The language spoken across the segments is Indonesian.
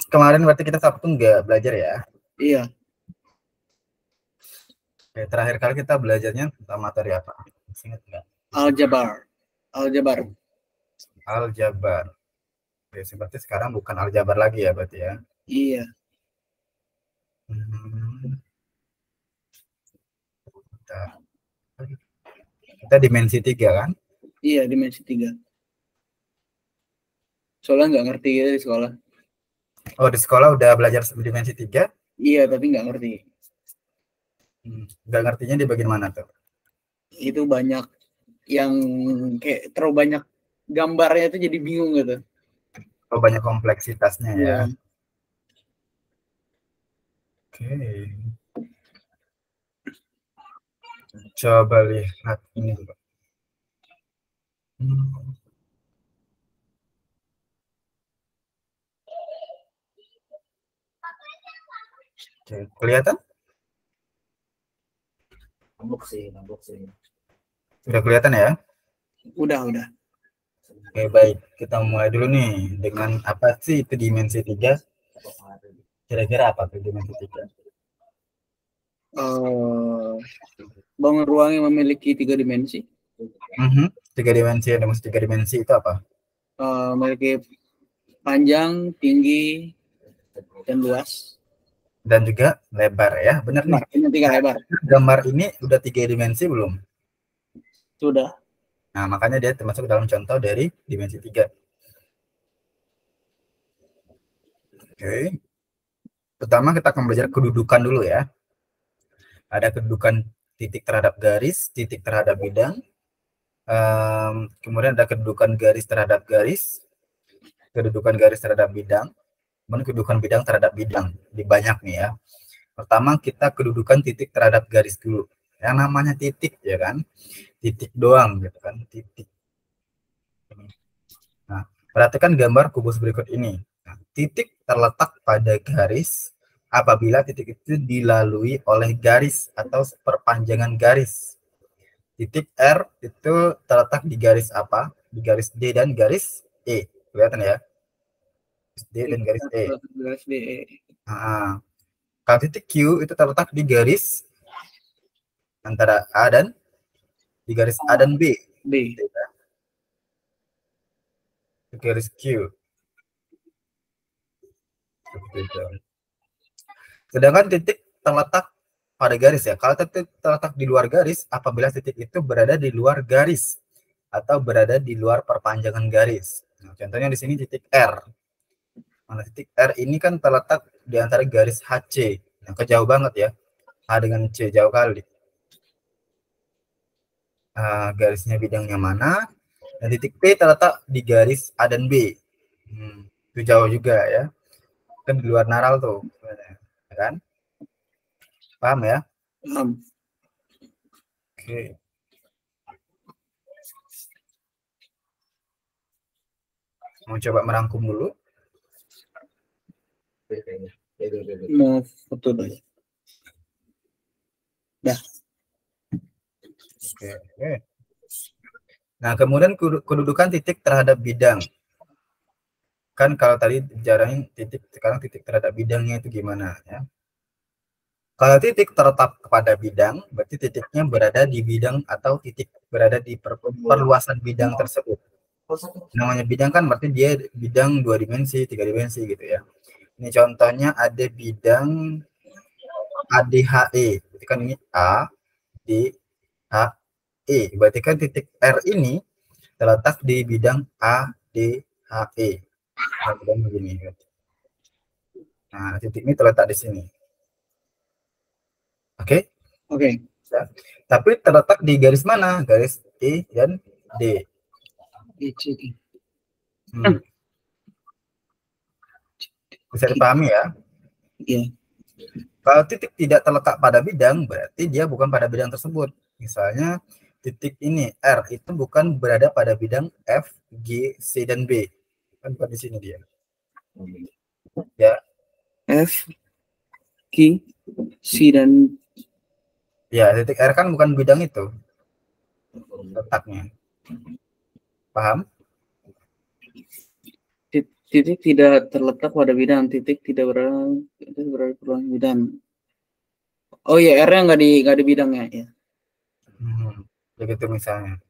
Kemarin berarti kita Sabtu nggak belajar ya? Iya. Oke, terakhir kali kita belajarnya tentang materi apa? Ingat nggak? Aljabar. Aljabar. Oke, berarti sekarang bukan aljabar lagi ya berarti ya? Iya. Kita dimensi 3 kan? Iya, dimensi 3. Soalnya nggak ngerti gitu di sekolah. Oh, di sekolah udah belajar dimensi 3? Iya, tapi nggak ngerti. Nggak ngertinya di bagian mana tuh? Itu banyak yang kayak terlalu banyak gambarnya itu jadi bingung gitu. Oh, banyak kompleksitasnya ya. Oke. Coba lihat ini dulu. Oke, kelihatan? Nambuk sih. Udah kelihatan ya? Udah. Oke, baik. Kita mulai dulu nih dengan apa sih itu dimensi 3? Kira-kira apa tuh dimensi 3? Bangun ruang yang memiliki 3 dimensi. 3 dimensi, ada maksud 3 dimensi itu apa? Memiliki panjang, tinggi, dan luas. Dan juga lebar ya, benar nih. Ini 3 lebar. Gambar ini udah 3 dimensi belum? Sudah. Nah, makanya dia termasuk dalam contoh dari dimensi 3. Oke. Pertama kita akan belajar kedudukan dulu ya. Ada kedudukan titik terhadap garis, titik terhadap bidang. Kemudian ada kedudukan garis terhadap garis, kedudukan garis terhadap bidang, kemudian kedudukan bidang terhadap bidang. Di banyak nih ya. Pertama kita kedudukan titik terhadap garis dulu. Yang namanya titik ya kan, titik doang gitu kan, titik. Nah, perhatikan gambar kubus berikut ini. Nah, titik terletak pada garis apabila titik itu dilalui oleh garis atau perpanjangan garis. Titik R itu terletak di garis apa? Di garis D dan garis E. Kelihatan ya? D dan garis E. Nah, kalau titik Q itu terletak di garis antara A dan di garis A dan B. B. Di garis Q. Sedangkan titik terletak pada garis ya. Kalau titik terletak di luar garis, apabila titik itu berada di luar garis atau berada di luar perpanjangan garis. Nah, contohnya di sini titik R. Nah, titik R ini kan terletak di antara garis HC. Nah, kejauh banget ya. H dengan C jauh kali. Garisnya bidangnya mana? Dan titik P terletak di garis A dan B. Itu jauh juga ya. Kan di luar naral tuh. Ya kan? Paham ya? Paham. Oke. Mau coba merangkum dulu. Mau foto dulu. Dah. Oke. Nah, kemudian kedudukan titik terhadap bidang. Kan kalau tadi bicarain titik, sekarang titik terhadap bidangnya itu gimana ya? Kalau titik terletak kepada bidang, berarti titiknya berada di bidang atau titik berada di perluasan bidang tersebut. Namanya bidang kan berarti dia bidang 2 dimensi, 3 dimensi gitu ya. Ini contohnya ada bidang ADHE. Berarti kan ini A, D, H, E. Berarti kan titik R ini terletak di bidang A, D, H, E. Begini. Nah, titik ini terletak di sini. Oke? Oke. Tapi terletak di garis mana? Garis E dan D. Bisa dipahami ya? Iya. Kalau titik tidak terletak pada bidang, berarti dia bukan pada bidang tersebut. Misalnya titik ini R itu bukan berada pada bidang F, G, C, dan B. Kan bukan di sini dia. Ya. F, G, C, dan Ya, titik R kan bukan bidang itu letaknya. Paham? Titik tidak terletak pada bidang. Titik tidak berada pada bidang. Oh iya, R-nya nggak di bidangnya ya. Begitu misalnya.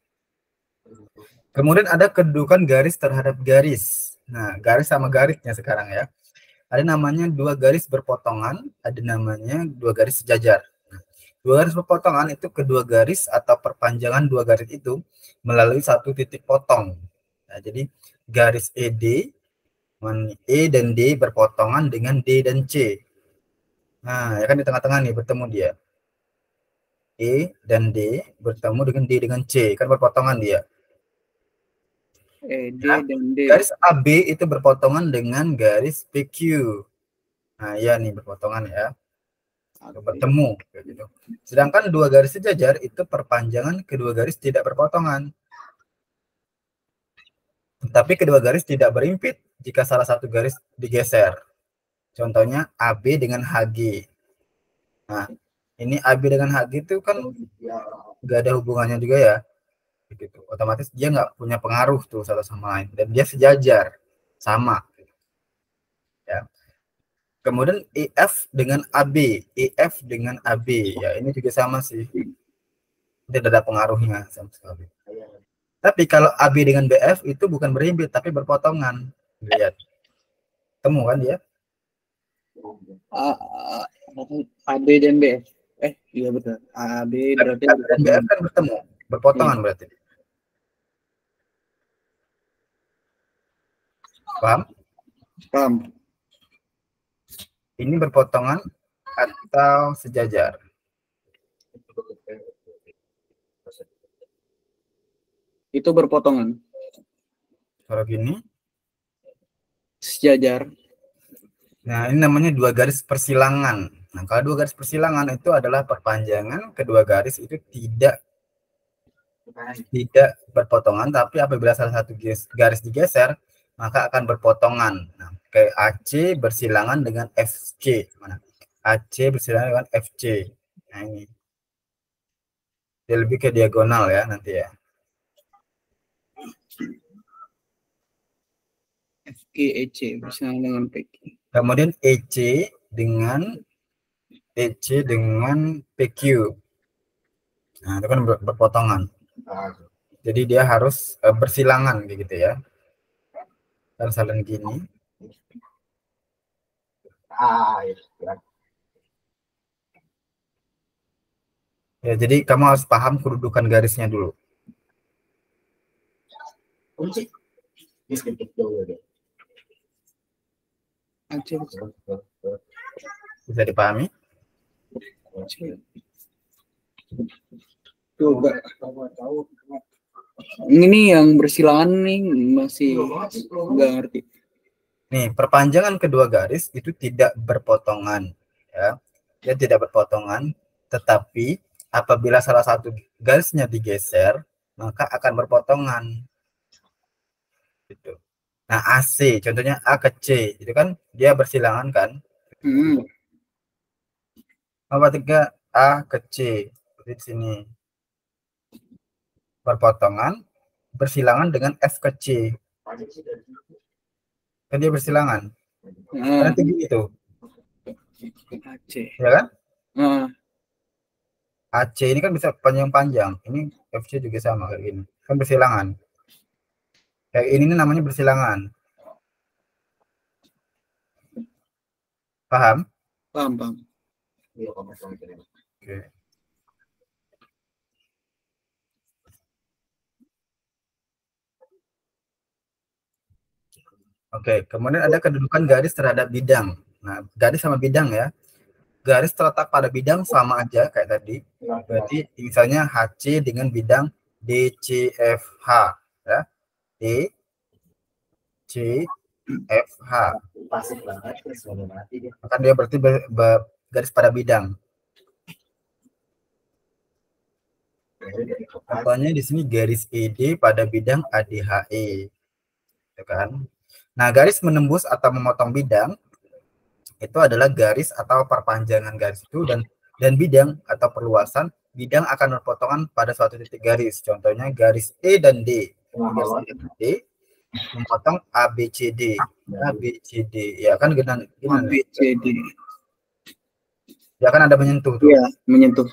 Kemudian ada kedudukan garis terhadap garis. Nah, garis sama garisnya sekarang ya. Ada namanya dua garis berpotongan, ada namanya dua garis sejajar. Dua garis berpotongan itu kedua garis atau perpanjangan dua garis itu melalui satu titik potong. Nah, jadi garis ED, E dan D berpotongan dengan D dan C. Nah, ya kan di tengah-tengah nih bertemu dia. E dan D bertemu dengan D dengan C, kan berpotongan dia. D dan D. Garis AB itu berpotongan dengan garis PQ. Nah, ya nih berpotongan ya. Bertemu gitu. Sedangkan dua garis sejajar itu perpanjangan kedua garis tidak berpotongan. Tapi kedua garis tidak berimpit jika salah satu garis digeser. Contohnya AB dengan HG. Nah, ini AB dengan HG itu kan nggak ada hubungannya juga ya. Gitu. Otomatis dia nggak punya pengaruh tuh satu sama lain. Dan dia sejajar. Sama. Ya. Kemudian EF dengan AB. EF dengan AB. Ya, ini juga sama sih. Tidak ada pengaruhnya sama sekali. Tapi kalau AB dengan BF itu bukan berimpit, tapi berpotongan. Lihat. Temu kan dia? AB dan BF. Iya betul. AB berarti dan BF kan bertemu. Berpotongan berarti. Paham? Paham. Ini berpotongan atau sejajar? Itu berpotongan. Kalau gini? Sejajar. Nah, ini namanya dua garis persilangan. Nah, kalau dua garis persilangan itu adalah perpanjangan kedua garis itu tidak berpotongan, tapi apabila salah satu garis digeser, maka akan berpotongan. Nah, kayak AC bersilangan dengan FC. Mana? AC bersilangan dengan FC. Nah, ini. Dia lebih ke diagonal ya nanti ya. FG, EC bersilangan dengan PQ. Kemudian EC dengan PQ. Nah, itu kan berpotongan. Jadi dia harus bersilangan gitu ya. Harus saling gini. Ya, jadi kamu harus paham kedudukan garisnya dulu. Bisa dipahami? Ini yang bersilangan nih masih nggak ngerti. Nih, perpanjangan kedua garis itu tidak berpotongan ya. Dia tidak berpotongan, tetapi apabila salah satu garisnya digeser, maka akan berpotongan. Gitu. Nah, AC, contohnya A ke C, itu kan dia bersilangan kan? Ketika A ke C, di sini berpotongan, bersilangan dengan F ke C. Kan dia bersilangan. Karena tinggi itu. AC. Ya kan? AC ini kan bisa panjang-panjang. Ini FC juga sama kayak gini. Kan bersilangan. Kayak ini namanya bersilangan. Paham? Paham. Oke. Oke, kemudian ada kedudukan garis terhadap bidang. Nah, garis sama bidang ya. Garis terletak pada bidang sama aja kayak tadi. Berarti misalnya HC dengan bidang DCFH ya. DCFH. Maka dia berarti garis pada bidang. Contohnya di sini garis ED pada bidang ADHE. Ya kan? Nah, garis menembus atau memotong bidang itu adalah garis atau perpanjangan garis itu dan bidang atau perluasan bidang akan berpotongan pada suatu titik garis. Contohnya garis E dan D. Garis E dan D memotong ABCD. ABCD ya kan gimana? ABCD. Ya kan ada menyentuh tuh. Iya, menyentuh.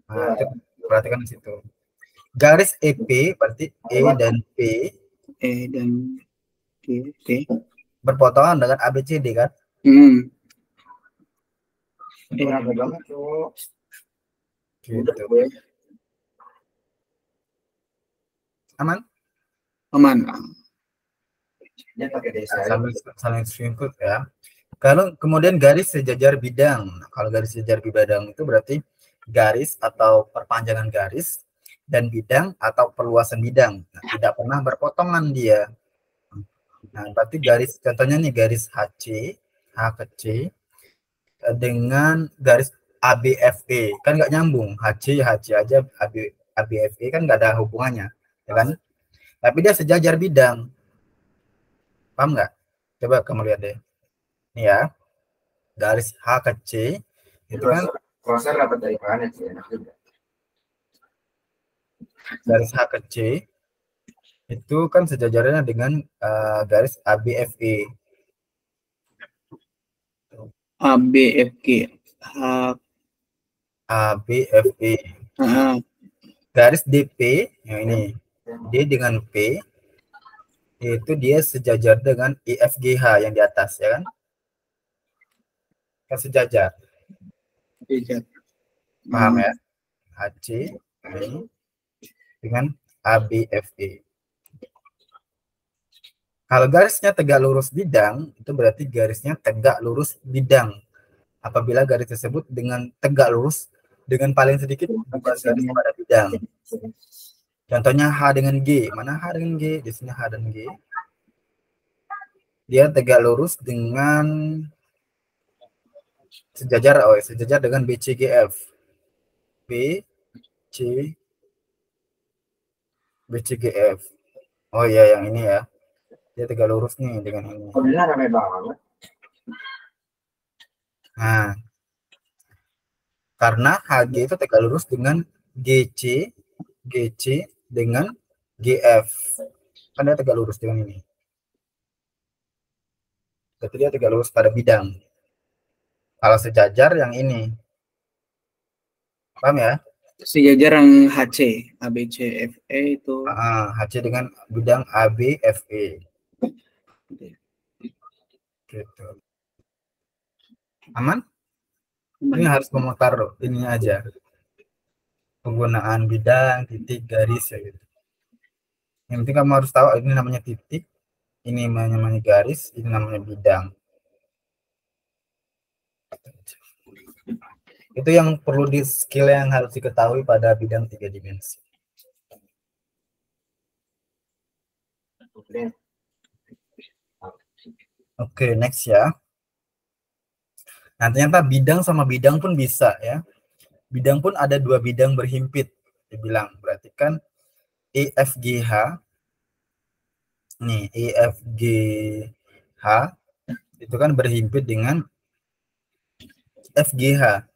Nah, itu perhatikan di situ. Garis EP berarti E dan P. E dan P. Berpotongan dengan ABCD kan? Gitu. Aman? Aman. Saling selingkuh ya. Kalau kemudian garis sejajar bidang. Kalau garis sejajar bidang itu berarti garis atau perpanjangan garis dan bidang atau perluasan bidang. Nah, tidak pernah berpotongan dia. Nah, berarti garis contohnya nih garis HC, H ke C dengan garis ABFE kan nggak nyambung. HC aja, ABFE kan nggak ada hubungannya, ya kan? Tapi dia sejajar bidang. Paham nggak? Coba kamu lihat deh. Ini ya. Garis H ke C itu kan crosser dapat dari mana sih? Enak juga. Garis H ke C itu kan sejajarnya dengan garis ABFE. ABFG. ABFE. Garis DP yang ini D dengan P itu dia sejajar dengan IFGH yang di atas, ya kan? Kan sejajar. Paham ya? HC ini dengan ABFE. Kalau garisnya tegak lurus bidang, itu berarti garisnya tegak lurus bidang. Apabila garis tersebut dengan tegak lurus dengan paling sedikit bukan garis pada bidang. Contohnya H dengan G. Mana H dengan G? Di sini H dan G. Dia tegak lurus dengan sejajar dengan BCGF. BCGF. Oh iya, yang ini ya. Dia tegak lurus nih dengan ini. Rame banget. Nah, karena HG itu tegak lurus dengan GC dengan GF. Kan dia tegak lurus dengan ini. Berarti dia tegak lurus pada bidang. Kalau sejajar yang ini. Paham ya? Sejajar yang HC, ABCFE itu. HC dengan bidang ABFE. Gitu. Aman? Ini harus memutar ini aja. Penggunaan bidang, titik, garis ya gitu. Yang penting kamu harus tahu ini namanya titik, ini namanya garis, ini namanya bidang. Itu yang perlu di skill yang harus diketahui pada bidang 3 dimensi. Oke, next ya. Nah, ternyata bidang sama bidang pun bisa ya. Bidang pun ada 2 bidang berhimpit dibilang. Berarti kan EFGH nih, EFGH itu kan berhimpit dengan FGH.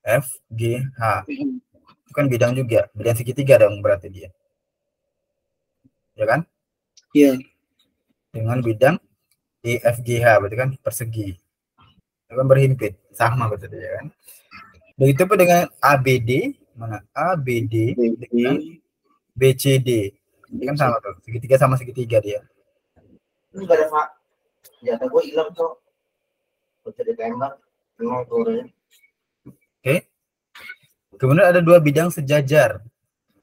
FGH itu kan bidang juga, bidang segitiga dong berarti dia. Ya kan? Iya. Dengan bidang EFGH berarti kan persegi. Itu kan berhimpit, sama berarti ya kan? Begitu pun dengan ABD, mana ABD dengan BCD. Ini kan sama tuh, segitiga sama segitiga dia. Ini gak ada Pak. Jatah gue hilang tuh. Bisa ditembak. Oke. Kemudian ada 2 bidang sejajar.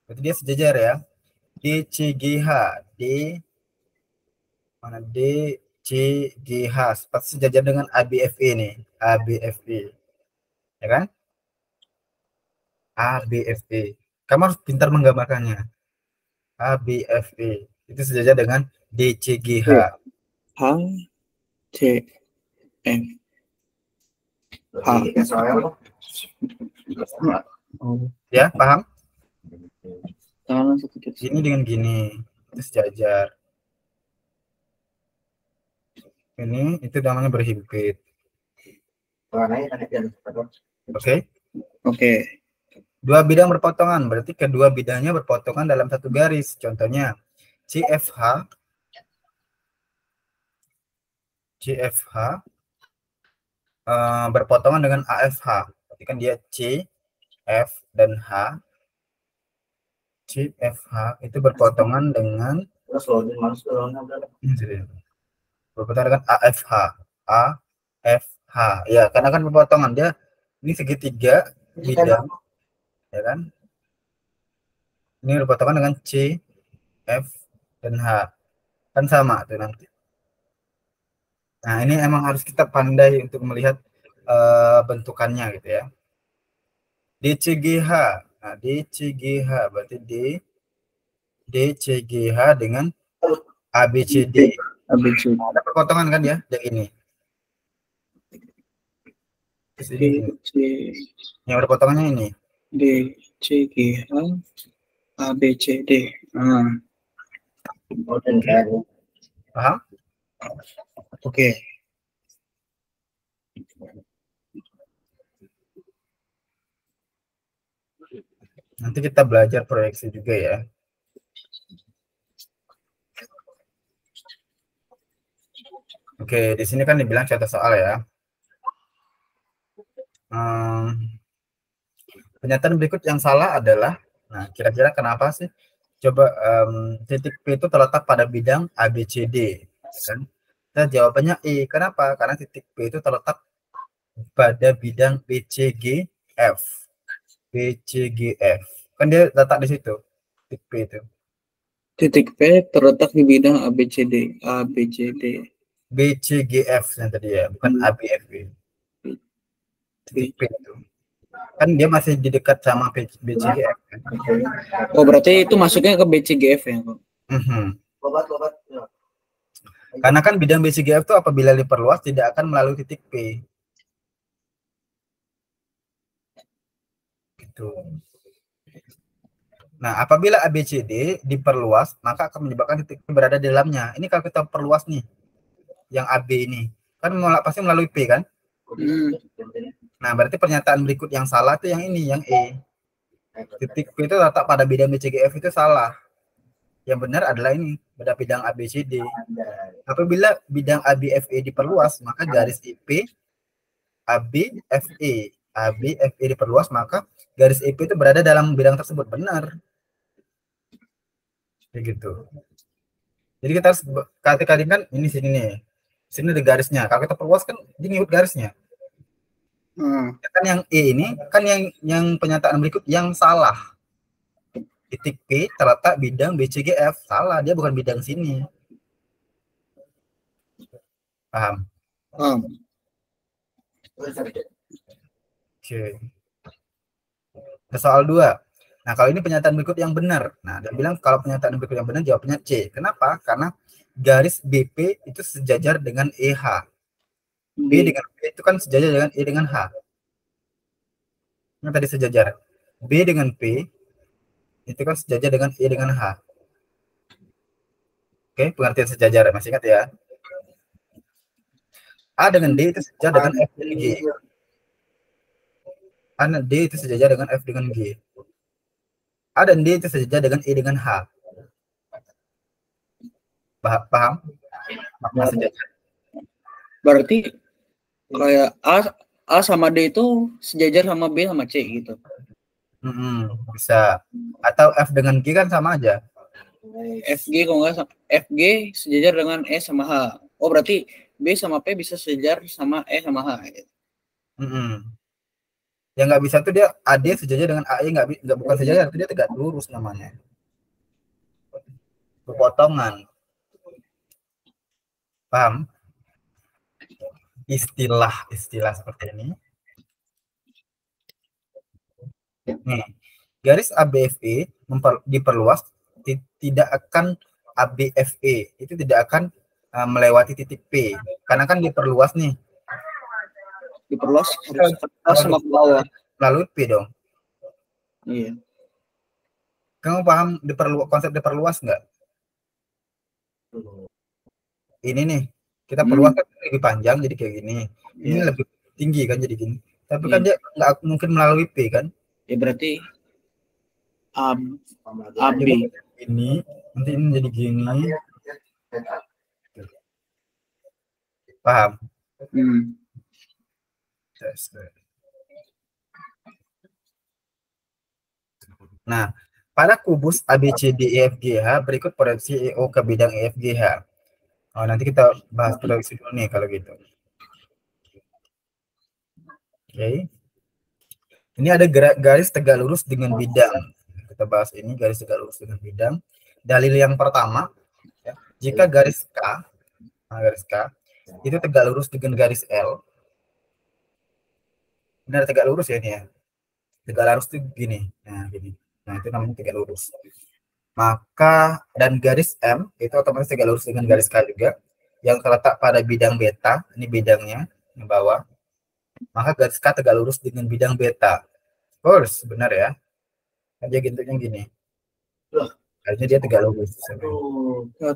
Berarti dia sejajar ya. DCGH, DCGH pasti sejajar dengan ABFE nih, ABFE. Ya kan? ABFE. Kamu harus pintar menggambarkannya. ABFE itu sejajar dengan DCGH. HCM. Ya, paham? Ini Ini dengan gini, itu sejajar. Ini itu namanya berhimpit. Oke? Oke. 2 bidang berpotongan, berarti kedua bidangnya berpotongan dalam satu garis. Contohnya CFH berpotongan dengan AFH. Berarti kan dia C, F, dan H. CFH itu berpotongan dengan berpotongan dengan AFH. AFH. Ya, karena kan berpotongan dia ini segitiga bidang, ya kan? Ini berpotongan dengan C, F, dan H. Kan sama tuh nanti. Nah, ini emang harus kita pandai untuk melihat bentukannya gitu ya. DCGH. Nah, DCGH berarti DCGH dengan ABCD. ABCD. Ada perpotongan kan ya, yang ini. Terus ini. Yang berpotongannya ini. DCGH ABCD. Paham? Oke. Nanti kita belajar proyeksi juga ya. Oke, di sini kan dibilang contoh soal ya. Pernyataan berikut yang salah adalah, nah kira-kira kenapa sih? Coba titik P itu terletak pada bidang ABCD, kan? Kita jawabannya E. Kenapa? Karena titik P itu terletak pada bidang BCGF. BCGF. Kan dia letak di situ, titik P itu. Titik P terletak di bidang ABCD. ABCD. BCGF yang tadi ya, bukan ABFB. Titik P itu. Kan dia masih di dekat sama BCGF kan? Oh, berarti itu masuknya ke BCGF ya? Karena kan bidang BCGF itu apabila diperluas tidak akan melalui titik P. Gitu. Nah, apabila ABCD diperluas, maka akan menyebabkan titik P berada di dalamnya. Ini kalau kita perluas nih, yang AB ini, kan pasti melalui P kan? Nah, berarti pernyataan berikut yang salah itu yang ini, yang E. Titik P itu letak pada bidang BCGF itu salah. Yang benar adalah ini, pada bidang ABCD. Apabila bidang ABFE diperluas, maka garis IP ABFE. ABFE diperluas, maka garis IP itu berada dalam bidang tersebut. Benar. Begitu. Jadi kita harus kali-kalikan ini sini nih. Sini ada garisnya. Kalau kita perluas kan ini ngikut garisnya. Kan yang E ini kan yang pernyataan berikut yang salah. Titik P terletak bidang BCGF. Salah, dia bukan bidang sini. Paham? Paham. Oke. Soal 2. Nah, kalau ini pernyataan berikut yang benar. Nah, dia bilang kalau pernyataan berikut yang benar jawabannya C. Kenapa? Karena garis BP itu sejajar dengan EH. B dengan P itu kan sejajar dengan E dengan H. Yang tadi sejajar. B dengan P itu kan sejajar dengan E dengan H. Oke, pengertian sejajar masih ingat ya. A dengan D itu sejajar dengan F dan G. A dan D itu sejajar dengan F dengan G. A dan D itu sejajar dengan E dengan H. Paham? Makna sejajar. Berarti kayak A sama D itu sejajar sama B sama C gitu. Bisa. Atau F dengan G kan sama aja. FG kalau nggak FG sejajar dengan E sama H. Oh, berarti B sama P bisa sejajar sama E sama H. Yang nggak bisa tuh dia AD sejajar dengan AE, nggak bukan sejajar, itu dia tegak lurus namanya. Pepotongan. Paham? Istilah seperti ini. Nih, garis ABFE diperluas tidak akan ABFE itu tidak akan melewati titik P karena kan diperluas nih. Diperluas sama bawah. Lalu P dong. Iya. Kamu paham konsep diperluas nggak? Ini nih kita perluas kan lebih panjang jadi kayak gini. Ini lebih tinggi kan jadi gini. Tapi kan dia nggak mungkin melalui P kan? Ya berarti AB. Ini nanti ini jadi gini. Paham? Nah, pada kubus ABCDEFGH berikut proyeksi EO ke bidang EFGH. Oh, nanti kita bahas proyeksi dulu nih kalau gitu. Oke. Ini ada garis tegak lurus dengan bidang. Kita bahas ini garis tegak lurus dengan bidang. Dalil yang pertama, ya, jika garis K itu tegak lurus dengan garis L. Benar tegak lurus ya ini ya. Tegak lurus itu gini. Nah, gini. Nah, itu namanya tegak lurus. Maka dan garis M itu otomatis tegak lurus dengan garis K juga yang terletak pada bidang beta. Ini bidangnya di bawah. Maka garis K tegak lurus dengan bidang beta. Of course, benar ya. Dia bentuknya gini. Akhirnya dia tegak lurus. Bukan.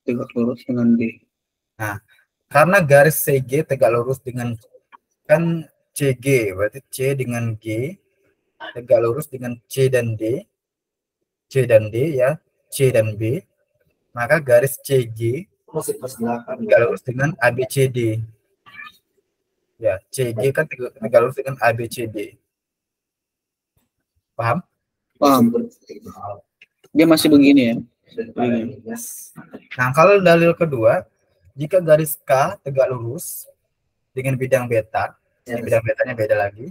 Tegak lurus dengan D. Nah, karena garis CG tegak lurus dengan kan CG, berarti C dengan G tegak lurus dengan C dan D ya, C dan B. Maka garis CG tegak lurus dengan ABCD. Ya, CG kan tegak lurus dengan ABCD. Paham? Paham. Dia masih begini ya. Nah, kalau dalil kedua, jika garis K tegak lurus dengan bidang beta, ini bidang betanya beda lagi,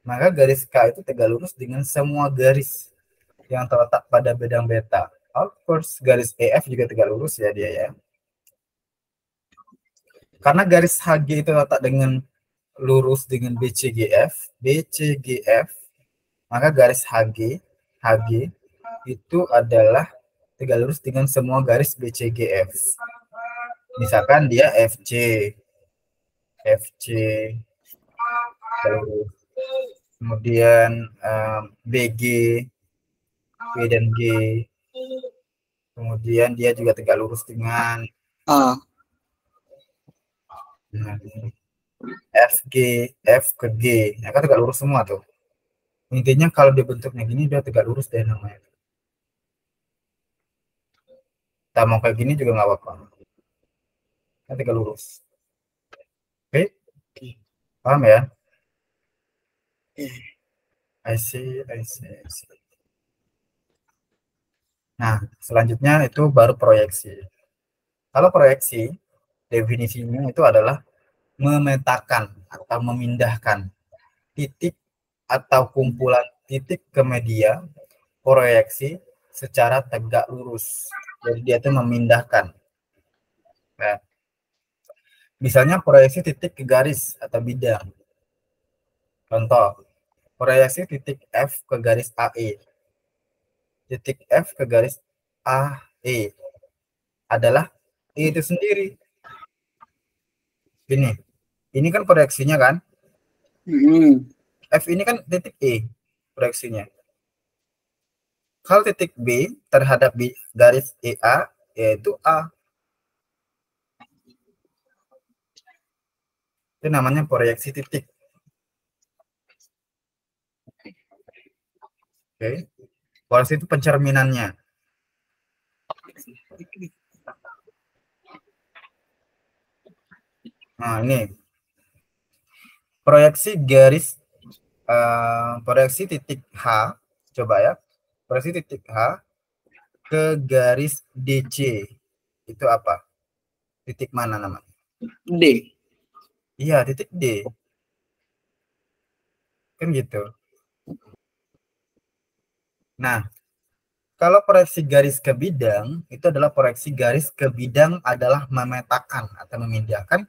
maka garis K itu tegak lurus dengan semua garis yang terletak pada bidang beta. Of course, garis EF juga tegak lurus ya dia ya. Karena garis HG itu terletak dengan lurus dengan BCGF, maka garis HG itu adalah tegak lurus dengan semua garis BCGF. Misalkan dia FC, kemudian BG, B dan G, kemudian dia juga tegak lurus dengan A. FG, F ke G, ya kan tegak lurus semua tuh. Intinya kalau dia bentuknya gini dia tegak lurus deh namanya. Kita mau kayak gini juga nggak apa-apa. Kan tegak lurus. Oke? Paham ya? I see. Nah, selanjutnya itu baru proyeksi. Kalau proyeksi, definisinya itu adalah memetakan atau memindahkan titik atau kumpulan titik ke media proyeksi secara tegak lurus. Jadi dia itu memindahkan. Nah, misalnya proyeksi titik ke garis atau bidang. Contoh, proyeksi titik F ke garis AE. Titik F ke garis AE adalah E itu sendiri. Ini kan proyeksinya kan? F ini kan titik E proyeksinya. Kalau titik B terhadap garis EA yaitu A. Itu namanya proyeksi titik. Oke. Proyeksi itu pencerminannya. Nah, ini proyeksi garis proyeksi titik H, coba ya. Proyeksi titik H ke garis DC itu apa? Titik mana namanya? D. Iya, titik D. Kan gitu. Nah, kalau proyeksi garis ke bidang, itu adalah proyeksi garis ke bidang adalah memetakan atau memindahkan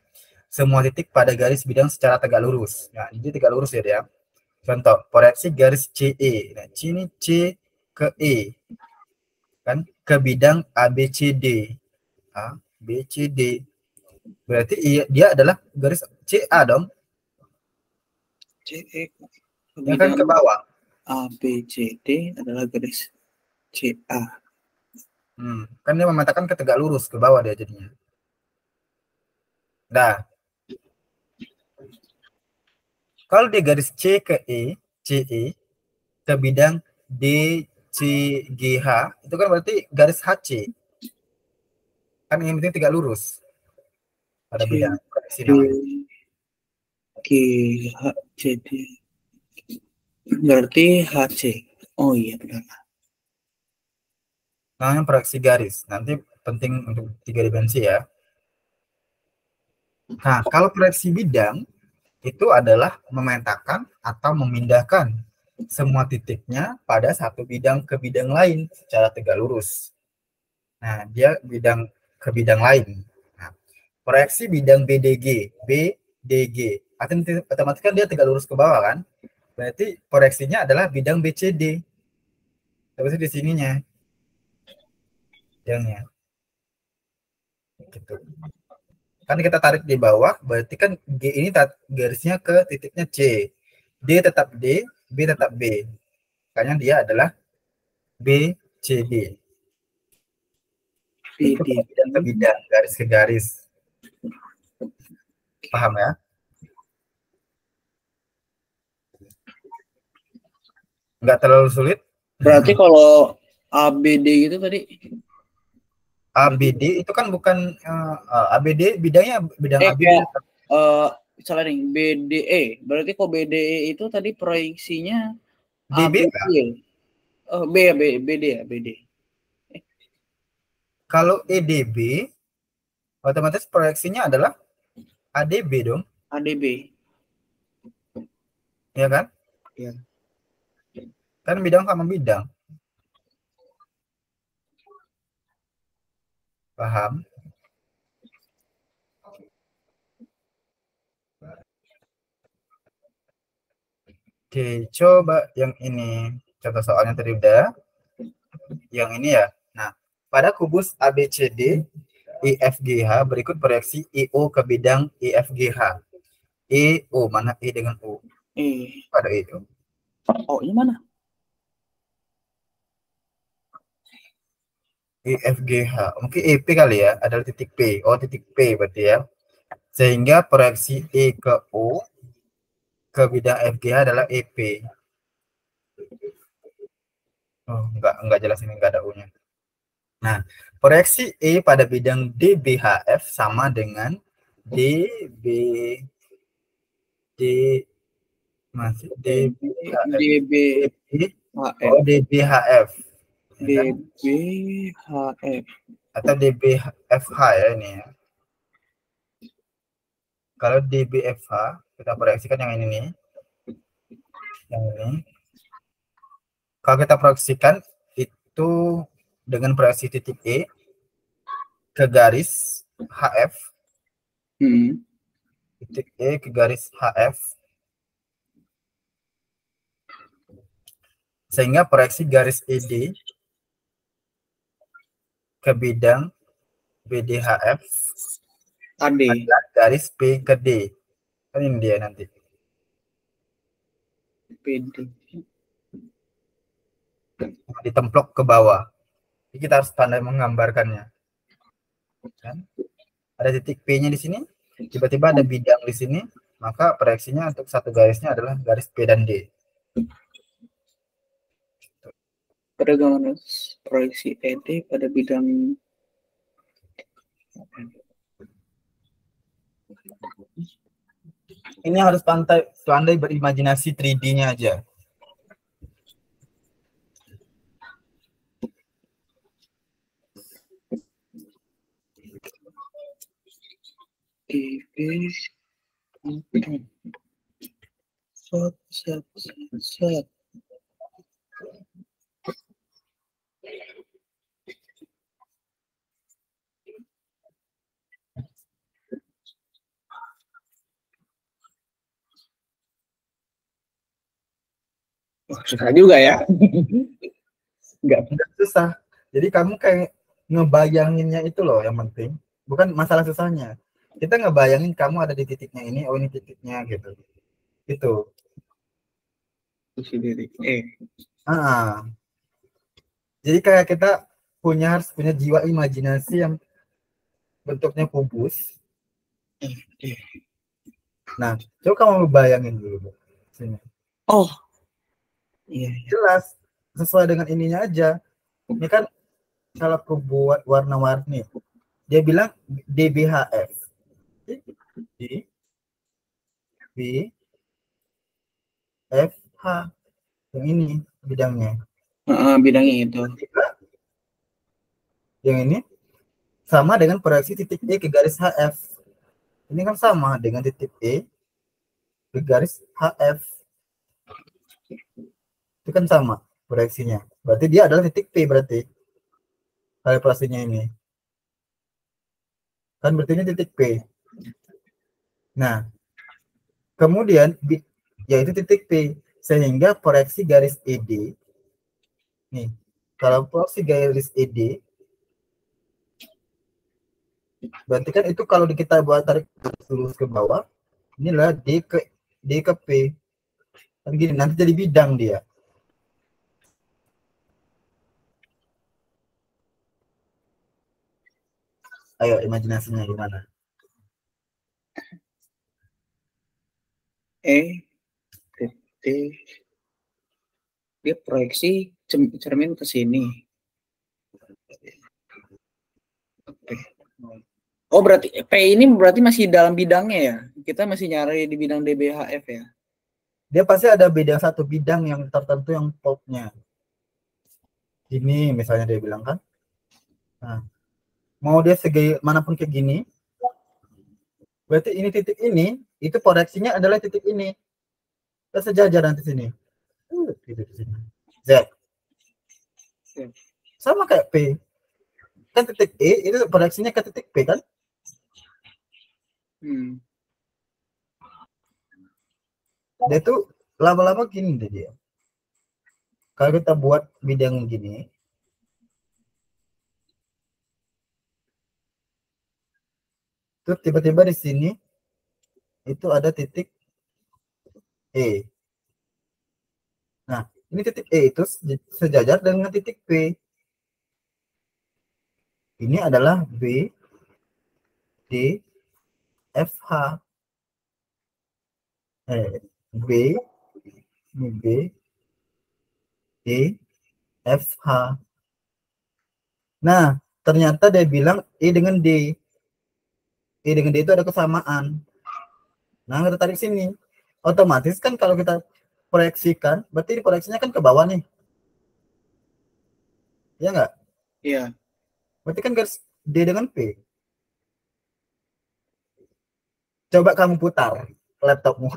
semua titik pada garis bidang secara tegak lurus. Nah, ini tegak lurus ya dia. Contoh, proyeksi garis CE. Nah, ini C ke E. Kan ke bidang ABCD. ABCD. Berarti dia adalah garis CA dong. CE. Ya kan ke bawah. ABCD adalah garis CA. Kan dia memetakan ke tegak lurus ke bawah dia jadinya. Nah, Kalau dia garis C ke E, CE ke bidang DCGH, itu kan berarti garis HC. Kan yang penting tegak lurus pada bidang proyeksi namanya. GHCD. Berarti HC. Oh iya benar. Namanya proyeksi garis. Nanti penting untuk 3 dimensi ya. Nah, kalau proyeksi bidang itu adalah memetakan atau memindahkan semua titiknya pada satu bidang ke bidang lain secara tegak lurus. Nah, dia bidang ke bidang lain. Nah, proyeksi bidang BDG, otomatis kan dia tegak lurus ke bawah kan? Berarti proyeksinya adalah bidang BCD. Terus di sininya. Bidangnya. Gitu. Kan kita tarik di bawah, berarti kan G ini garisnya ke titiknya C. D tetap D, B tetap B. Makanya dia adalah BCD. Itu bidang ke bidang, garis ke garis. Paham ya? Nggak terlalu sulit? Berarti kalau ABD itu tadi? ABD itu kan bukan ABD bidangnya bidang ABD. Salah nih, BDE. Berarti kok BDE itu tadi proyeksinya DB ABD. BD ya, BD. Kalau EDB otomatis proyeksinya adalah ADB dong. ADB. Ya kan? Iya. Kan bidang sama bidang. Paham? Oke, coba yang ini. Contoh soalnya tadi udah. Yang ini ya. Nah, pada kubus ABCD IFGH berikut proyeksi IO ke bidang IFGH. EO, mana E dengan O? Pada E itu. Oh, ini mana? IFGH. Mungkin EP kali ya, adalah titik P. Oh, titik P berarti ya. Sehingga proyeksi E ke O ke bidang FGH adalah EP. Oh, enggak jelas ini, enggak ada U-nya. Nah, proyeksi E pada bidang DBHF sama dengan DB masih DBHF. Oh, DBHF. DBHF atau DBFH ya ini ya. Kalau DBFH kita proyeksikan yang ini nih. Yang ini. Kalau kita proyeksikan itu dengan proyeksi titik E ke garis HF. Titik E ke garis HF. Sehingga proyeksi garis ED ke bidang BDHF adalah garis P ke D. Kan ini dia nanti. PD. Ditemplok ke bawah. Jadi kita harus pandai menggambarkannya. Kan? Ada titik P-nya di sini, tiba-tiba ada bidang di sini, maka proyeksinya untuk satu garisnya adalah garis P dan D. Pada gambaran proyeksi ED pada bidang ini harus pandai berimajinasi 3D-nya aja. set. Susah juga ya. Enggak susah. Jadi kamu kayak ngebayanginnya itu loh yang penting. Bukan masalah susahnya. Kita ngebayangin kamu ada di titiknya ini, oh ini titiknya gitu. Itu. Titik E. Jadi kayak kita harus punya jiwa imajinasi yang bentuknya kubus. Nah, coba kamu bayangin dulu. Sini. Oh, iya. Jelas sesuai dengan ininya aja. Ini kan kalau aku buat warna-warni, dia bilang DBHF. D B F H, yang ini bidangnya. Bidangnya itu. Yang ini sama dengan proyeksi titik E ke garis HF. Ini kan sama dengan titik E ke garis HF. Itu kan sama proyeksinya. Berarti dia adalah titik P berarti. Kalibrasinya ini. Kan berarti ini titik P. Nah, kemudian yaitu titik P. Sehingga proyeksi garis ED. Nih, kalau proyeksi garis ED, berarti kan itu kalau kita buat tarik lurus ke bawah, inilah D ke P. Kan gini, nanti jadi bidang dia. Ayo, imajinasinya gimana? Titik. Dia proyeksi cermin ke sini. Oh, berarti P ini berarti masih dalam bidangnya ya? Kita masih nyari di bidang DBHF ya? Dia pasti ada beda satu bidang yang tertentu yang popnya. Ini misalnya dia bilang kan. Nah, mau dia segi manapun kayak gini, berarti ini titik ini, itu proyeksinya adalah titik ini. Kita sejajar nanti sini. Gitu di sini. Z. Sama kayak P. Kan titik E itu proyeksinya ke titik P kan? Dia tuh lama-lama gini deh dia. Kalau kita buat bidang gini, terus tiba-tiba di sini itu ada titik E. Nah, ini titik E itu sejajar dengan titik P. Ini adalah B, D, F, H. B, B, D, F, H. Nah, ternyata dia bilang E dengan D. E dengan D itu ada kesamaan. Nah, kita tarik sini. Otomatis kan kalau kita proyeksikan, berarti proyeksinya kan ke bawah nih. Iya nggak? Iya. Berarti kan garis D dengan P. Coba kamu putar laptopmu.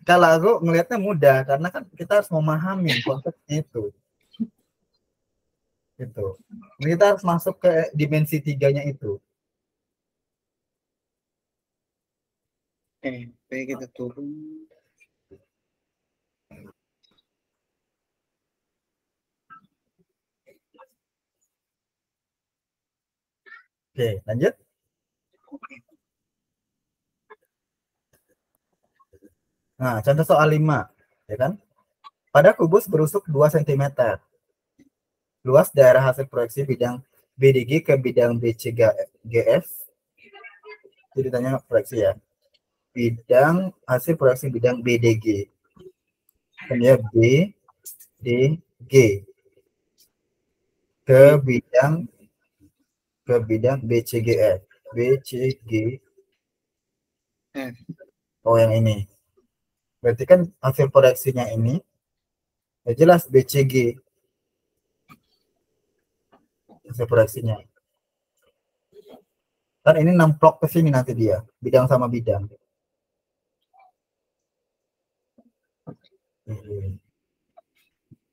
Kalau aku ngelihatnya mudah, karena kan kita harus memahami konsepnya itu. Gitu. Kita harus masuk ke dimensi tiganya itu. P kita turun. Oke, lanjut. Nah, contoh soal 5, ya kan? Pada kubus berusuk 2 cm. Luas daerah hasil proyeksi bidang BDG ke bidang BCGF. Jadi ditanya proyeksi ya. Bidang hasil proyeksi bidang BDG. Kemudian BDG ke bidang BCGF. BCG. Oh, yang ini. Berarti kan hasil proyeksinya ini ya jelas BCG. Hasil proyeksinya. Kan ini nemplok ke sini nanti dia, bidang sama bidang.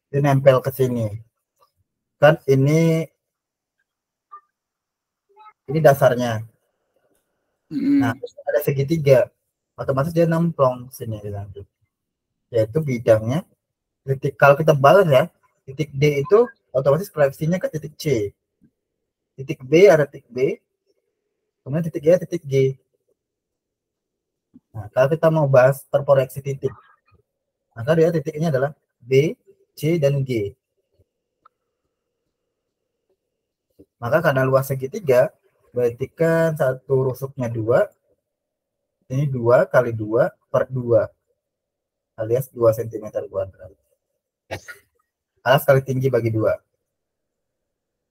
Ini nempel ke sini. Kan ini dasarnya. Nah, ada segitiga. Otomatis dia nemplong sini nanti. Yaitu bidangnya titik, kalau kita balas ya, titik D itu otomatis proyeksinya ke titik C. Titik B ada titik B. Kemudian titik G titik G. Nah, kalau kita mau bahas terproyeksi titik, maka dia titiknya adalah B, C, dan G. Maka karena luas segitiga, berarti kan satu rusuknya 2, ini 2 kali 2 per 2. alias 2 cm kuadrat. Alas kali tinggi bagi 2.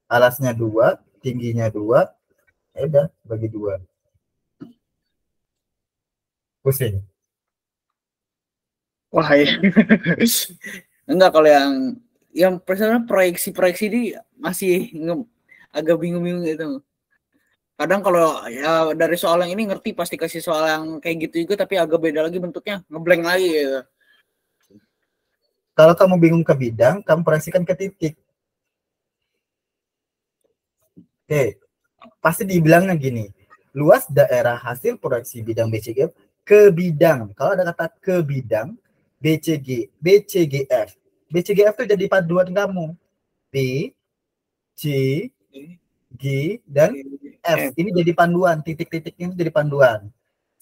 Alasnya 2, tingginya 2, ya udah bagi 2. Pusing. Wah ya. Enggak, kalau yang personal proyeksi ini masih agak bingung-bingung gitu. Kadang kalau ya dari soal yang ini ngerti pasti kasih soal yang kayak gitu juga, tapi agak beda lagi bentuknya, ngeblank lagi gitu. Kalau kamu bingung ke bidang, kamu proyeksikan ke titik. Oke, pasti dibilangnya gini, luas daerah hasil proyeksi bidang BCGF ke bidang. Kalau ada kata ke bidang, BCGF. BCGF itu jadi paduan kamu. B, C, G, dan F. Ini jadi panduan, titik-titiknya itu jadi panduan.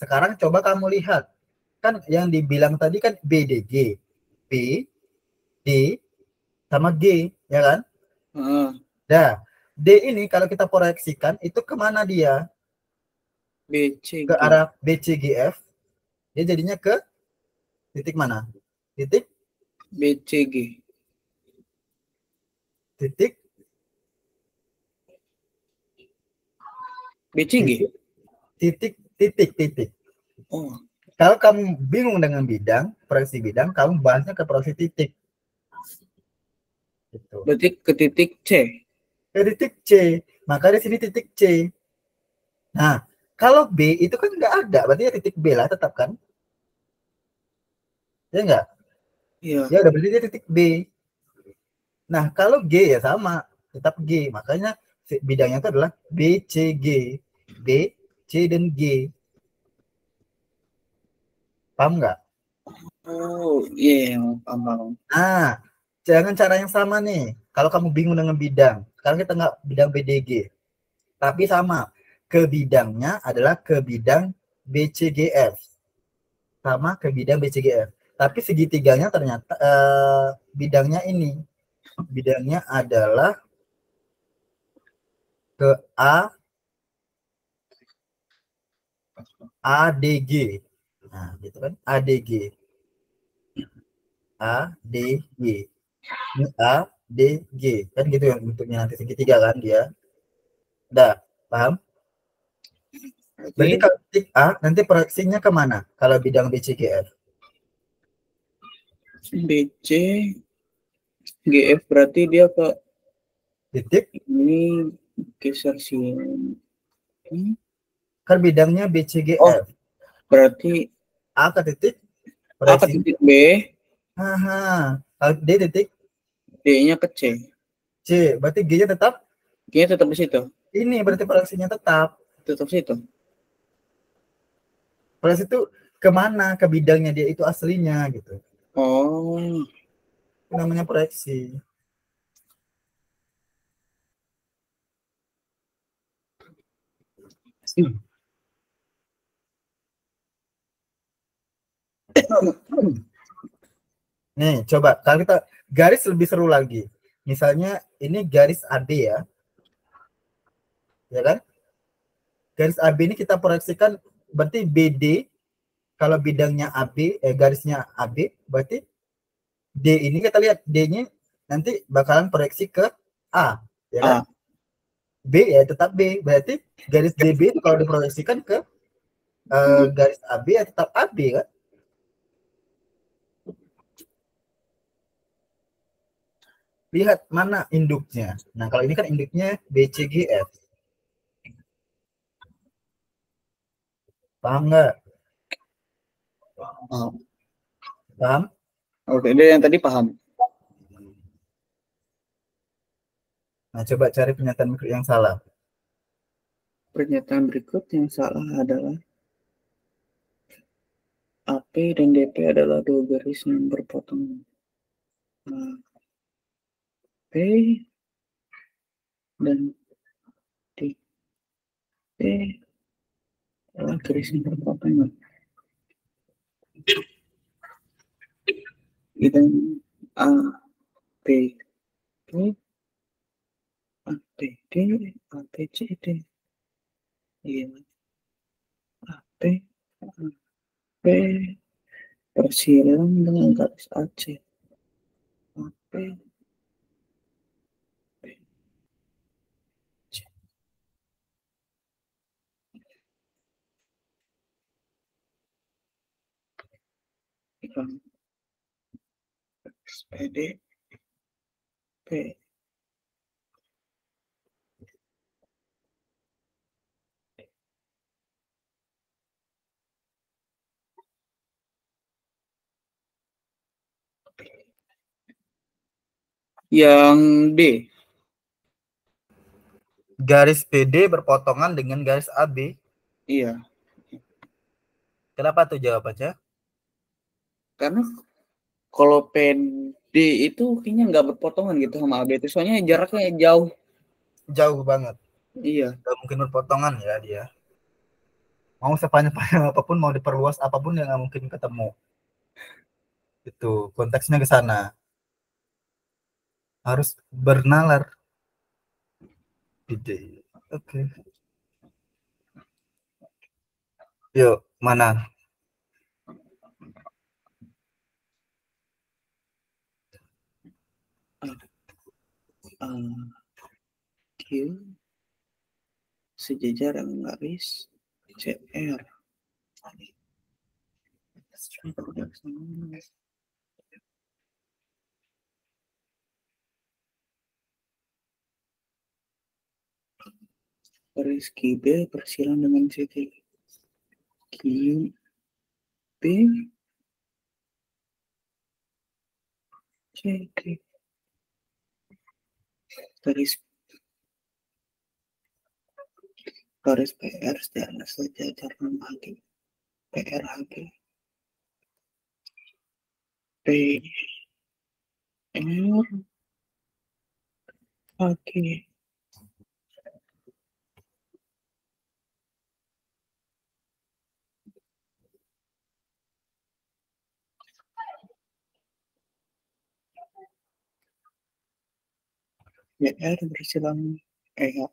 Sekarang coba kamu lihat, kan yang dibilang tadi kan BDG, P, D, sama G, ya kan? Nah, D ini kalau kita proyeksikan itu kemana dia? BCG. Ke arah BCGF. Dia jadinya ke titik mana? Titik BCG. Titik BCG. Titik. Oh. Kalau kamu bingung dengan bidang, proyeksi bidang, kamu bahasnya ke proyeksi titik. Gitu. Berarti ke titik C. Ke titik C. Maka di sini titik C. Nah, kalau B itu kan nggak ada, berarti ya titik B lah tetap kan? Ya nggak? Iya. Ya udah berarti dia titik B. Nah, kalau G ya sama, tetap G. Makanya bidangnya itu adalah BCG. B, C, dan G. Paham nggak? Oh, iya, paham. Nah, jangan cara yang sama nih. Kalau kamu bingung dengan bidang, sekarang kita nggak bidang BDG, tapi sama. Ke bidangnya adalah ke bidang BCGF. Sama ke bidang BCGF. Tapi segitiganya ternyata bidangnya ini. Bidangnya adalah ke ADG. Nah, gitu kan? ADG. ADG. Ini ADG. Kan gitu yang bentuknya nanti segitiga kan dia. Udah, paham? Berarti kalau titik A nanti proyeksinya kemana? Kalau bidang BCGF? BCGF berarti dia ke Titik. Ini geser sini. Kan bidangnya BCGF. Oh, berarti A ke titik. A ke titik B. Kalau D titik. D-nya ke C. C, berarti G-nya tetap? G-nya tetap di situ. Ini berarti proyeksinya tetap. Tetap situ. Proyeksi itu kemana? Ke bidangnya dia itu aslinya gitu. Oh. Itu namanya proyeksi. Nih, coba kalau kita garis lebih seru lagi. Misalnya ini garis AB ya. Ya kan? Garis AB ini kita proyeksikan berarti BD, kalau bidangnya AB, garisnya AB, berarti D ini kita lihat D-nya nanti bakalan proyeksi ke A, ya kan? B ya tetap B, berarti garis DB itu kalau diproyeksikan ke garis AB ya tetap AB kan? Lihat mana induknya. Nah, kalau ini kan induknya BCGF. Paham nggak? Paham? Oke, dia yang tadi paham. Nah, coba cari pernyataan berikut yang salah. Pernyataan berikut yang salah adalah AP dan DP adalah dua garis yang berpotong. P dan DP adalah garis yang berpotong. Dan A, P, P, A, P, D, A, P, C, D. Iya. A, P, A, P, Bersilang dengan garis AC. Oke. SPD P. Yang D. Garis PD berpotongan dengan garis AB. Iya. Kenapa tuh jawabannya? Karena kalau PD itu kayaknya nggak berpotongan gitu sama AB itu, soalnya jaraknya jauh. Jauh banget. Iya. Gak mungkin berpotongan ya dia. Mau sepanjang apapun, mau diperluas apapun, yang nggak mungkin ketemu. Itu konteksnya ke sana. Harus bernalar. Ide. Oke. Yuk, mana? Q sejajar dengan garis CR. Garis QB bersilang dengan CT. QB CT. Garis PR sejajar dengan HG. PR HG. PR HG. PR bersilang EH.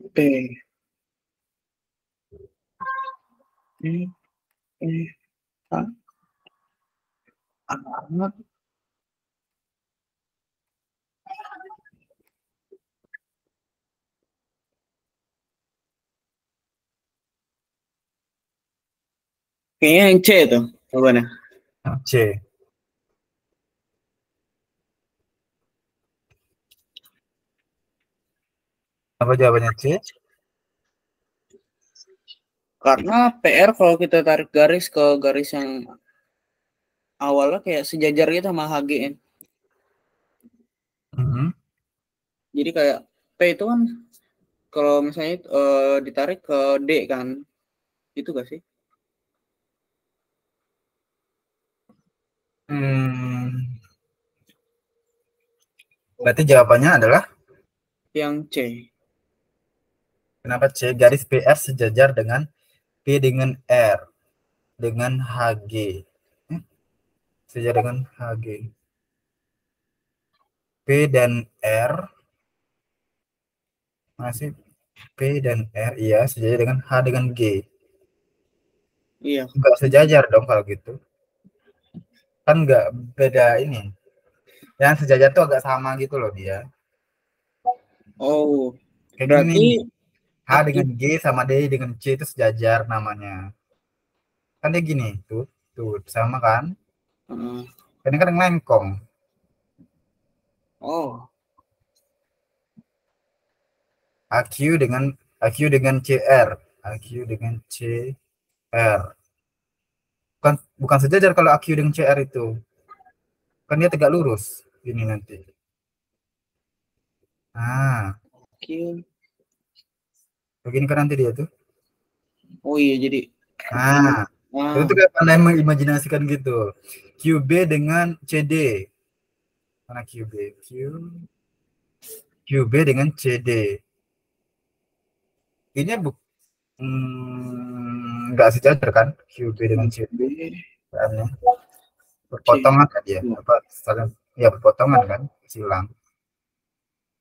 P. A. Anak. Kayaknya yang C tuh jawabannya. C. Apa jawabannya C? Karena PR kalau kita tarik garis ke garis yang awalnya kayak sejajar gitu sama HGN. Jadi kayak P itu kan kalau misalnya ditarik ke D kan, itu gak sih? Berarti jawabannya adalah Yang C. kenapa C? Garis PR sejajar dengan P dengan R dengan HG. Sejajar dengan HG. P dan R masih P dan R, iya, sejajar dengan H dengan G. Iya. Enggak sejajar dong kalau gitu. Kan enggak, beda ini. Yang sejajar tuh agak sama gitu loh dia. Oh, Kayak berarti gini. H dengan G sama D dengan C itu sejajar namanya. Kan dia gini, tuh sama kan? Ini kan ngelengkong. Oh. AQ dengan CR. AQ dengan CR. Bukan sejajar kalau AQ dengan CR itu. Kan dia tegak lurus. Ini nanti. Nah. Q. Begini kan nanti dia tuh. Oh iya, jadi. Nah. Itu tuh kayak pandai mengimajinasikan gitu. QB dengan CD. Mana QB? QB dengan CD. Ini nggak sejajar kan QB dengan CD. Berpotongan kan dia. Apa ya berpotongan kan, silang.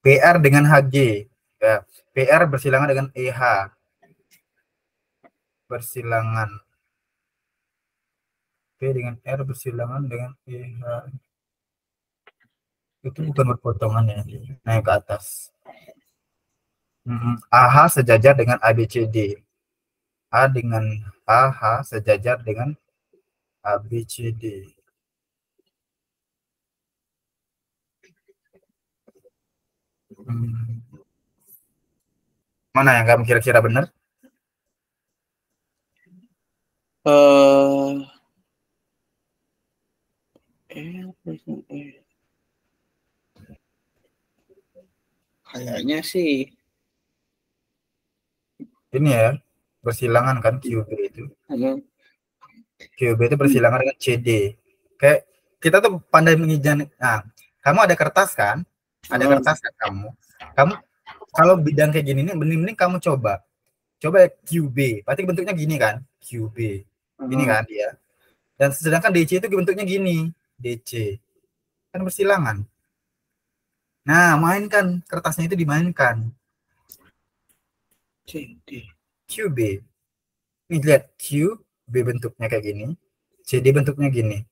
PR dengan HG. Ya, PR bersilangan dengan EH. Bersilangan. P dengan R bersilangan dengan PH. Itu bukan berpotongan ya, naik ke atas. AH sejajar dengan ABCD. A dengan AH sejajar dengan ABCD. Mana yang kamu kira-kira benar? Kayaknya sih ini ya, bersilangan kan QB itu. QB itu bersilangan dengan CD. Kayak kita tuh pandai mengijan. Nah, kamu ada kertas kan? Ada kertas kan kamu? Kamu kalau bidang kayak gini nih, mending kamu coba ya QB. Berarti bentuknya gini kan? QB. Ini kan dia. Dan sedangkan DC itu bentuknya gini, DC. Kan bersilangan. Nah, mainkan kertasnya itu dimainkan. QB. Nih lihat QB bentuknya kayak gini. CD bentuknya gini.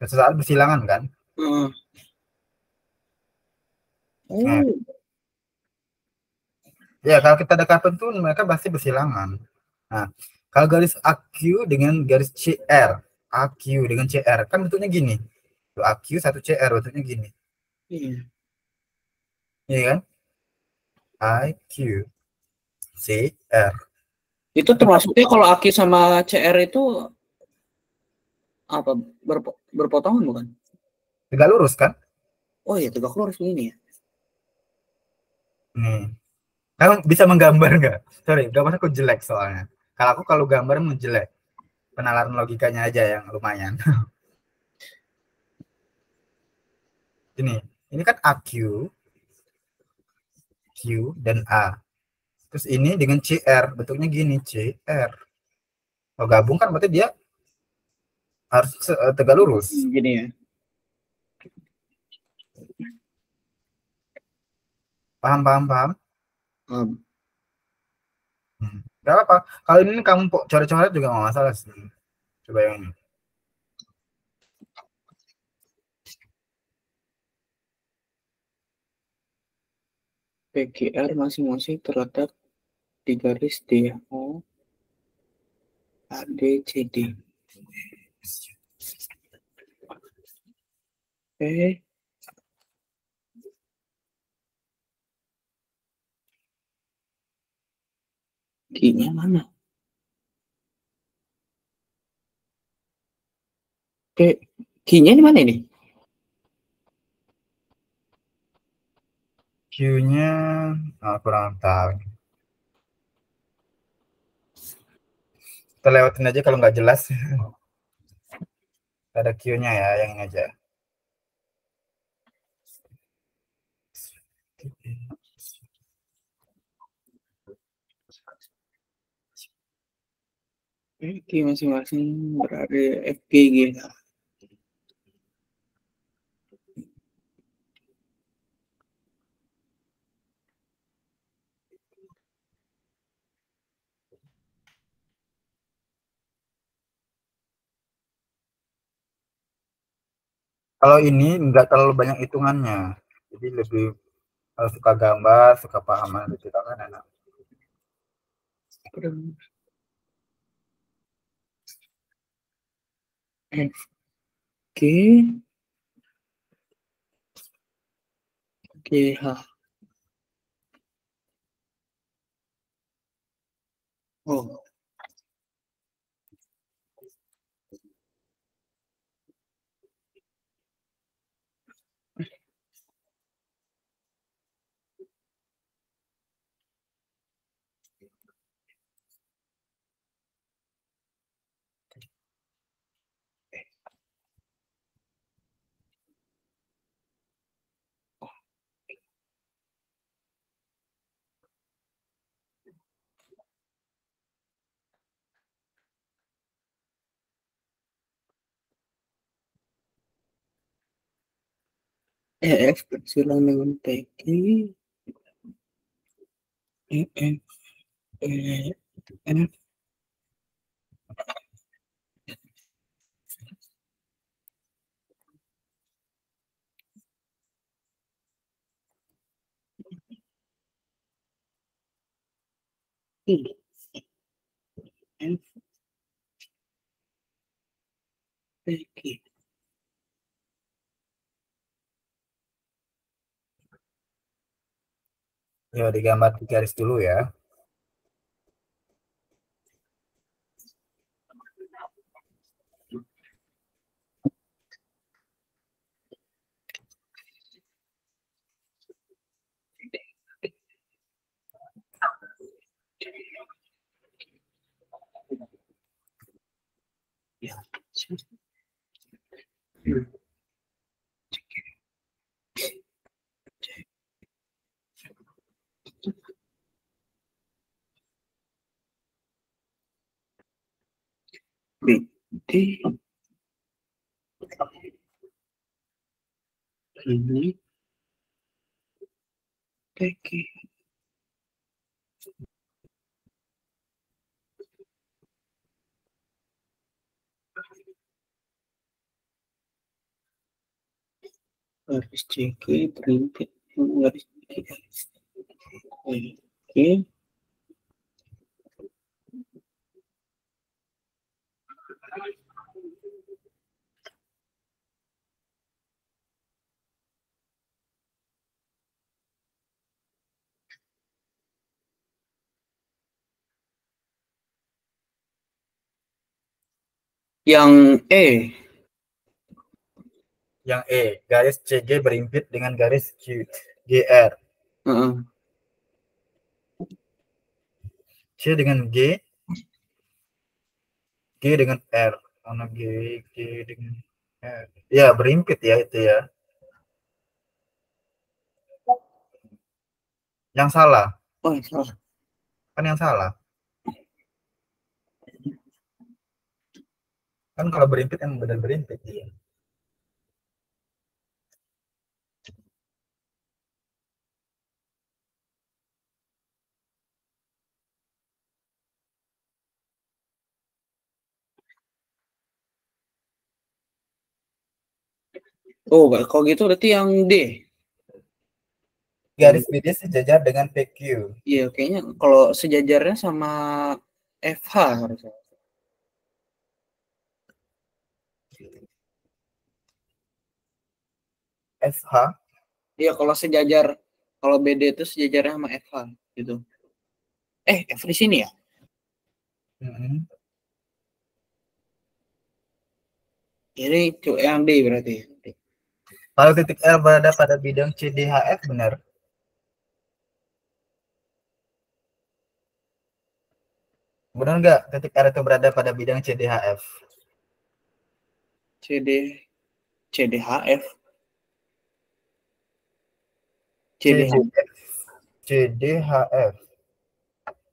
Saat bersilangan kan? Nah, ya kalau kita dekatkan tuh mereka pasti bersilangan. Nah, kalau garis AQ dengan garis CR, AQ dengan CR kan bentuknya gini. Tuh AQ satu CR bentuknya gini. Iya kan? IQ CR. Itu termasuknya kalau AQ sama CR itu apa berpotongan bukan? Tegak lurus kan? Oh iya, tegak lurus ini ya. Nih. Kamu bisa menggambar nggak? Sorry, gambar aku jelek soalnya. Kalau gambar mau jelek. Penalaran logikanya aja yang lumayan. Ini kan AQ, Q dan A. Terus ini dengan CR, bentuknya gini, CR. Kalau gabung kan berarti dia harus tegak lurus. Gini ya. Paham? Gak apa-apa. Kalau ini kamu coret-coret juga nggak masalah sih. Coba yang ini. PGR masing-masing terletak di garis DO ADCD. Q-nya mana? Q-nya di mana ini? Q-nya kurang tahu. Kita lewatin aja kalau nggak jelas. Ada Q-nya ya, yang ini aja. Q masing-masing berada di FGG. Kalau ini nggak terlalu banyak hitungannya. Jadi lebih suka gambar, suka pahaman itu kan enak. FG GH. Oh. EF bersilang dengan PG. EF F PQ. Ya, digambar di garis dulu ya. Ya. B D ini PQ. Garis CQ berimpit garis PQ. Yang E. Yang E, garis CG berimpit dengan garis GR. C dengan G dengan R. Mana G dengan R. Ya, berimpit ya itu ya. Yang salah. Oh, salah. Kan yang salah. Kan kalau berimpit yang benar berimpit. Iya. Oh, kalau gitu berarti yang D. Garis BD sejajar dengan PQ. Iya, kayaknya kalau sejajarnya sama FH harusnya. FH. Iya, kalau sejajar, kalau BD itu sejajarnya sama FH gitu. F di sini ya? Ini yang D berarti. Kalau titik R berada pada bidang CDHF, benar. Benar nggak titik R itu berada pada bidang CDHF? CDHF. CDHF.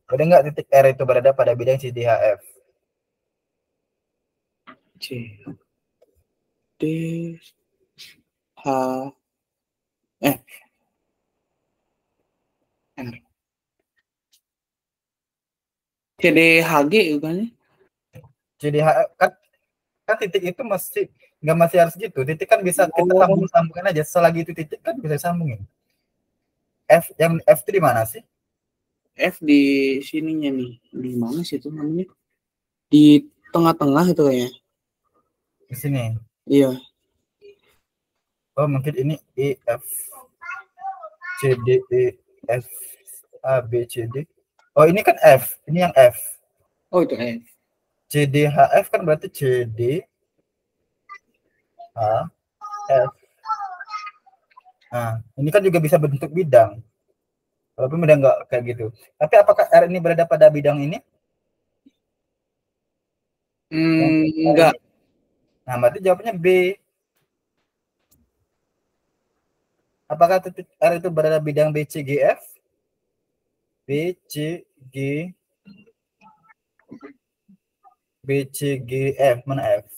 Benar nggak titik R itu berada pada bidang CDHF? C D H R. CDHG bukan? CDHF kan titik itu masih harus gitu. Titik kan bisa kita sambungkan aja. Selagi itu titik kan bisa sambungin. Yang F itu di mana sih? F di sininya nih. Di mana sih itu namanya? Di tengah-tengah itu kayaknya. Di sini. Iya. Oh, mungkin ini E F C D E F A B C D. Oh, ini kan F. Ini yang F. Oh, itu F. C D H F kan berarti C D H F. Nah, ini kan juga bisa bentuk bidang. Walaupun bidang nggak kayak gitu. Tapi apakah R ini berada pada bidang ini? Enggak. Nah, berarti jawabnya B. Apakah titik R itu berada bidang BCGF? BCGF, mana F?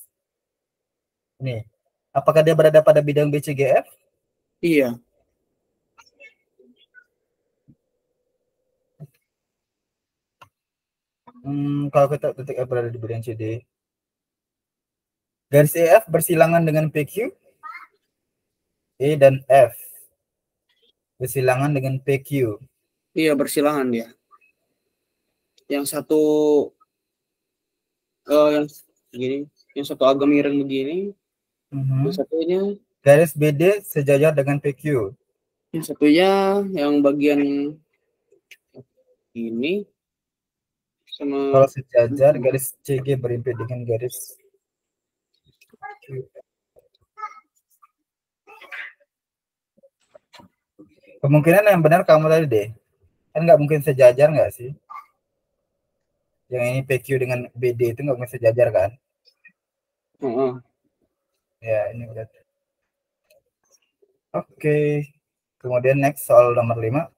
Nih, apakah dia berada pada bidang BCGF? Iya. Kalau kita titik F berada di bidang CD, garis EF bersilangan dengan PQ, E dan F bersilangan dengan PQ. Iya, bersilangan dia. Yang satu yang begini, yang satu agak miring begini, yang satunya garis BD sejajar dengan PQ. yang satunya yang bagian ini sama Kalau sejajar, garis CG berimpit dengan garis Q. Kemungkinan yang benar kamu tadi deh. Kan nggak mungkin sejajar nggak sih? Yang ini PQ dengan BD itu nggak mungkin sejajar kan? Ya, ini udah. Oke. Kemudian next soal nomor 5.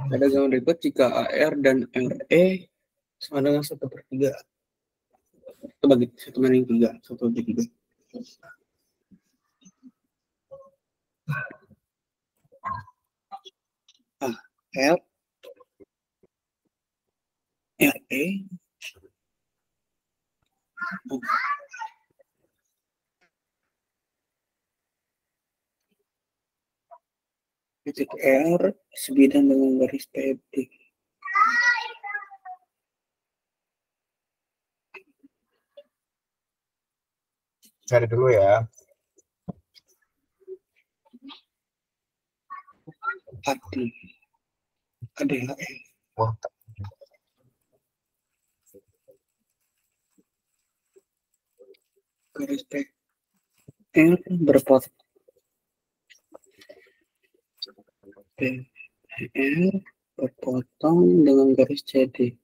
Ada gambar berikut jika AR dan RE sama dengan 1/3. Itu bagi 1/3, 1/3. R RE titik R sebidang dengan garis PD. Cari dulu ya. Adalah Wah, garis PR berpotong PR berpotong dengan garis CD.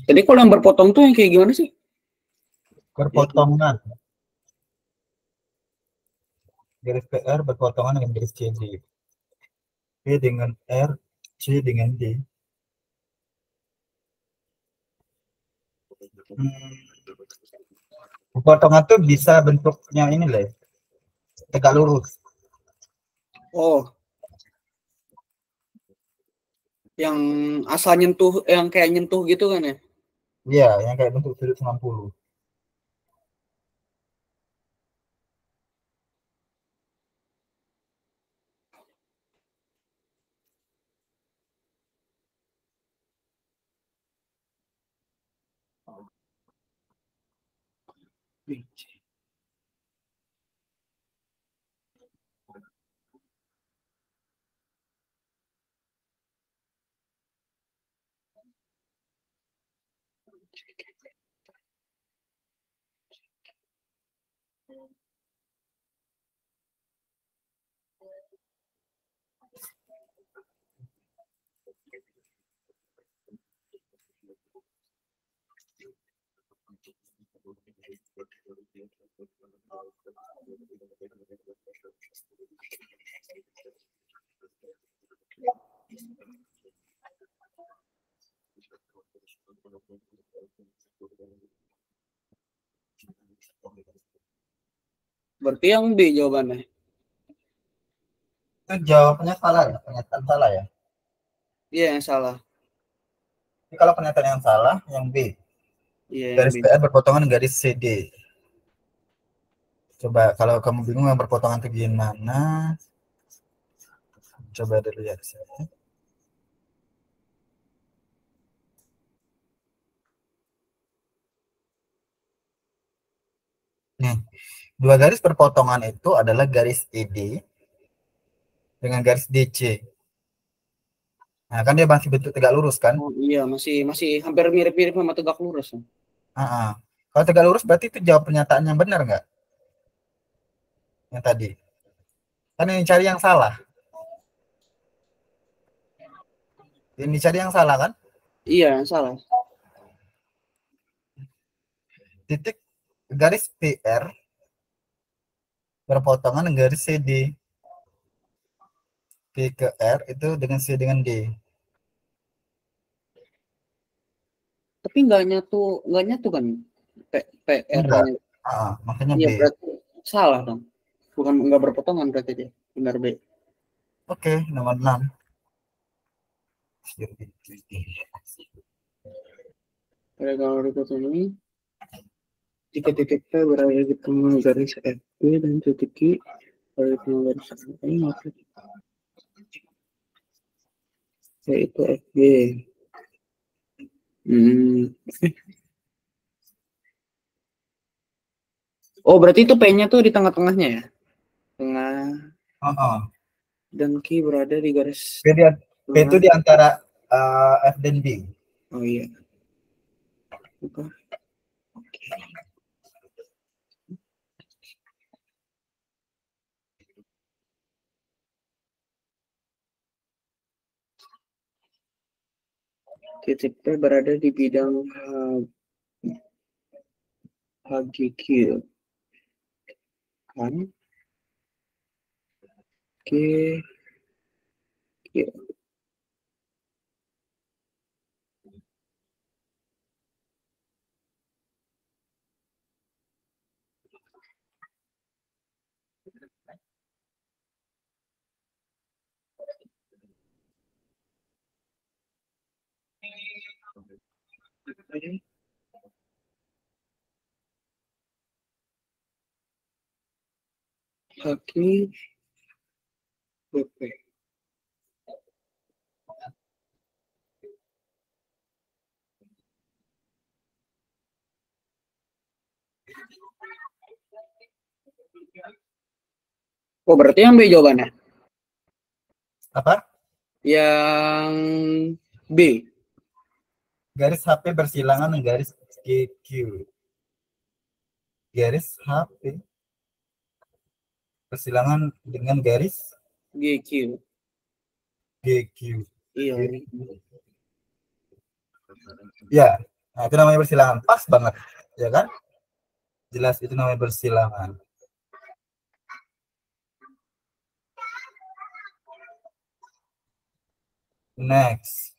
Jadi kalau yang berpotong tuh yang kayak gimana sih? berpotongan. Garis PR berpotongan dengan garis CD. P dengan R, C dengan D. Potongan tuh bisa bentuknya ini lah, tegak lurus. Oh, yang asal nyentuh, yang kayak nyentuh gitu kan ya? Iya, yang kayak bentuk sudut 90. Berarti yang B jawabannya. Itu jawabannya salah ya, pernyataan salah ya. Iya yang salah. Jadi kalau pernyataan yang salah, yang B. Iya yang Garis B. PR berpotongan garis CD. Coba kalau kamu bingung yang berpotongan itu gimana, coba dulu ya di sini. Nih, dua garis perpotongan itu adalah garis ED dengan garis DC. Nah, kan dia masih bentuk tegak lurus kan? Oh, iya, masih hampir mirip-mirip sama tegak lurus. Kalau tegak lurus berarti itu jawab pernyataan yang benar nggak? Yang tadi. Kan ini cari yang salah. Ini cari yang salah kan? Iya, yang salah. Titik garis PR berpotongan dengan garis CD. P ke R itu dengan C dengan D. Tapi nggak nyatu kan PR-nya. Makanya Iya, B. berarti salah dong. Bukan nggak berpotongan berarti dia. Benar B. Oke, nomor 6. Pada gambar berikut ini, Jika titik P berada di tengah garis FB dan titik Q berada di tengah garis FB, maka yaitu FB. Oh, berarti itu P-nya tuh di tengah-tengahnya ya? Tengah. Dan Q berada di garis P itu di antara F dan B. Oh iya. Oke. Titik P berada di bidang HGQ kan? Oke. Oke. Oke. Oh, berarti yang B jawabannya? Apa? Yang B. Garis HP bersilangan dengan garis GQ. Garis HP bersilangan dengan garis GQ. GQ. Iya. Ya, nah itu namanya bersilangan. Pas banget, ya kan? Jelas itu namanya bersilangan. Next.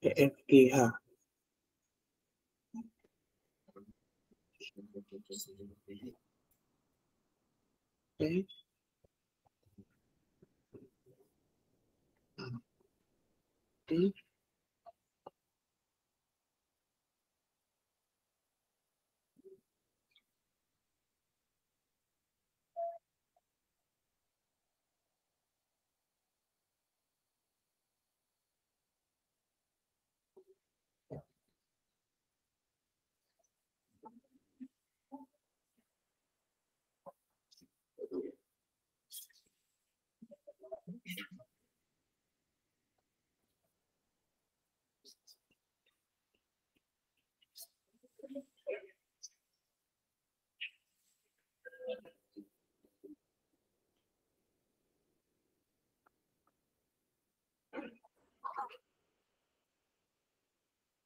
EFGH. Oke.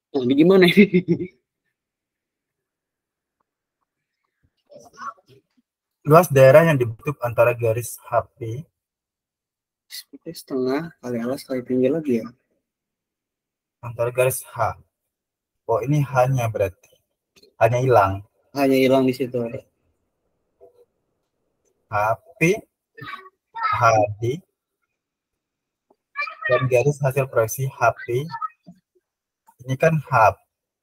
Nah, ini gimana ini? Luas daerah yang dibentuk antara garis HP setengah kali alas kali tinggi lagi ya. antara garis H. Oh, ini hanya berarti hanya hilang. Hanya hilang di situ. HP HD dan garis hasil proyeksi HP. Ini kan H.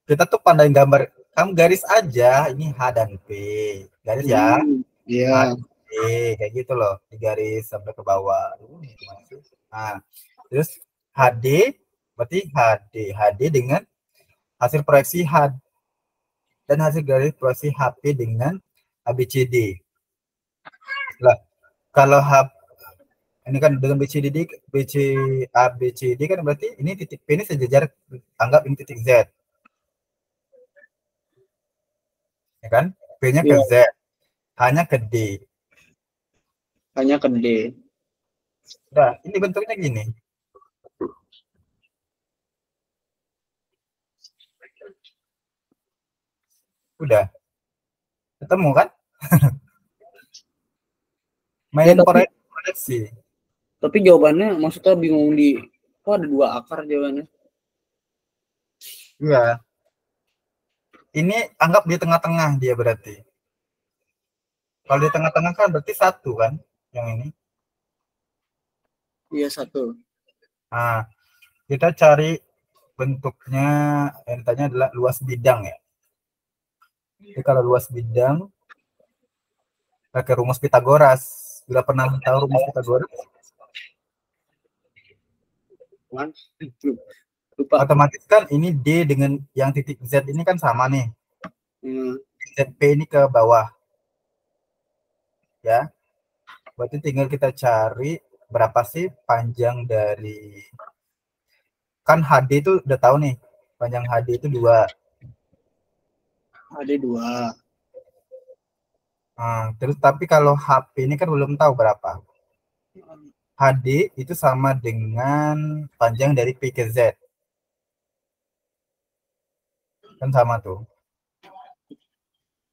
Kita tuh pandai gambar, kamu garis aja. Ini H dan P. Garis ya. Iya. H, kayak gitu loh, di garis sampai ke bawah. Nah, terus HD berarti HD dengan hasil proyeksi H dan hasil garis proyeksi HP dengan ABCD. Lah, kalau ini kan dengan BCD ABCD kan berarti ini titik P ini sejajar, anggap ini titik Z. Ya kan? P-nya ke Z, hanya ke D. Hanya ke D. Nah, ini bentuknya gini. Udah. Ketemu kan? Main tapi- proyeksi. Tapi jawabannya maksudnya bingung kok ada 2 akar jawabannya. Iya. Ini anggap di tengah-tengah dia berarti. Kalau di tengah-tengah kan berarti 1 kan, yang ini. Iya 1. Nah, kita cari bentuknya, yang ditanya adalah luas bidang ya. Jadi kalau luas bidang pakai rumus Pitagoras. Sudah pernah tahu rumus Pitagoras? Lupa. Otomatis kan ini D dengan yang titik Z ini kan sama nih. ZP ini ke bawah. Ya. Berarti tinggal kita cari berapa sih panjang dari, kan HD itu udah tahu nih. Panjang HD itu 2. Ada 2. Nah, terus tapi kalau HP ini kan belum tahu berapa. HD itu sama dengan panjang dari P ke Z. Kan sama tuh.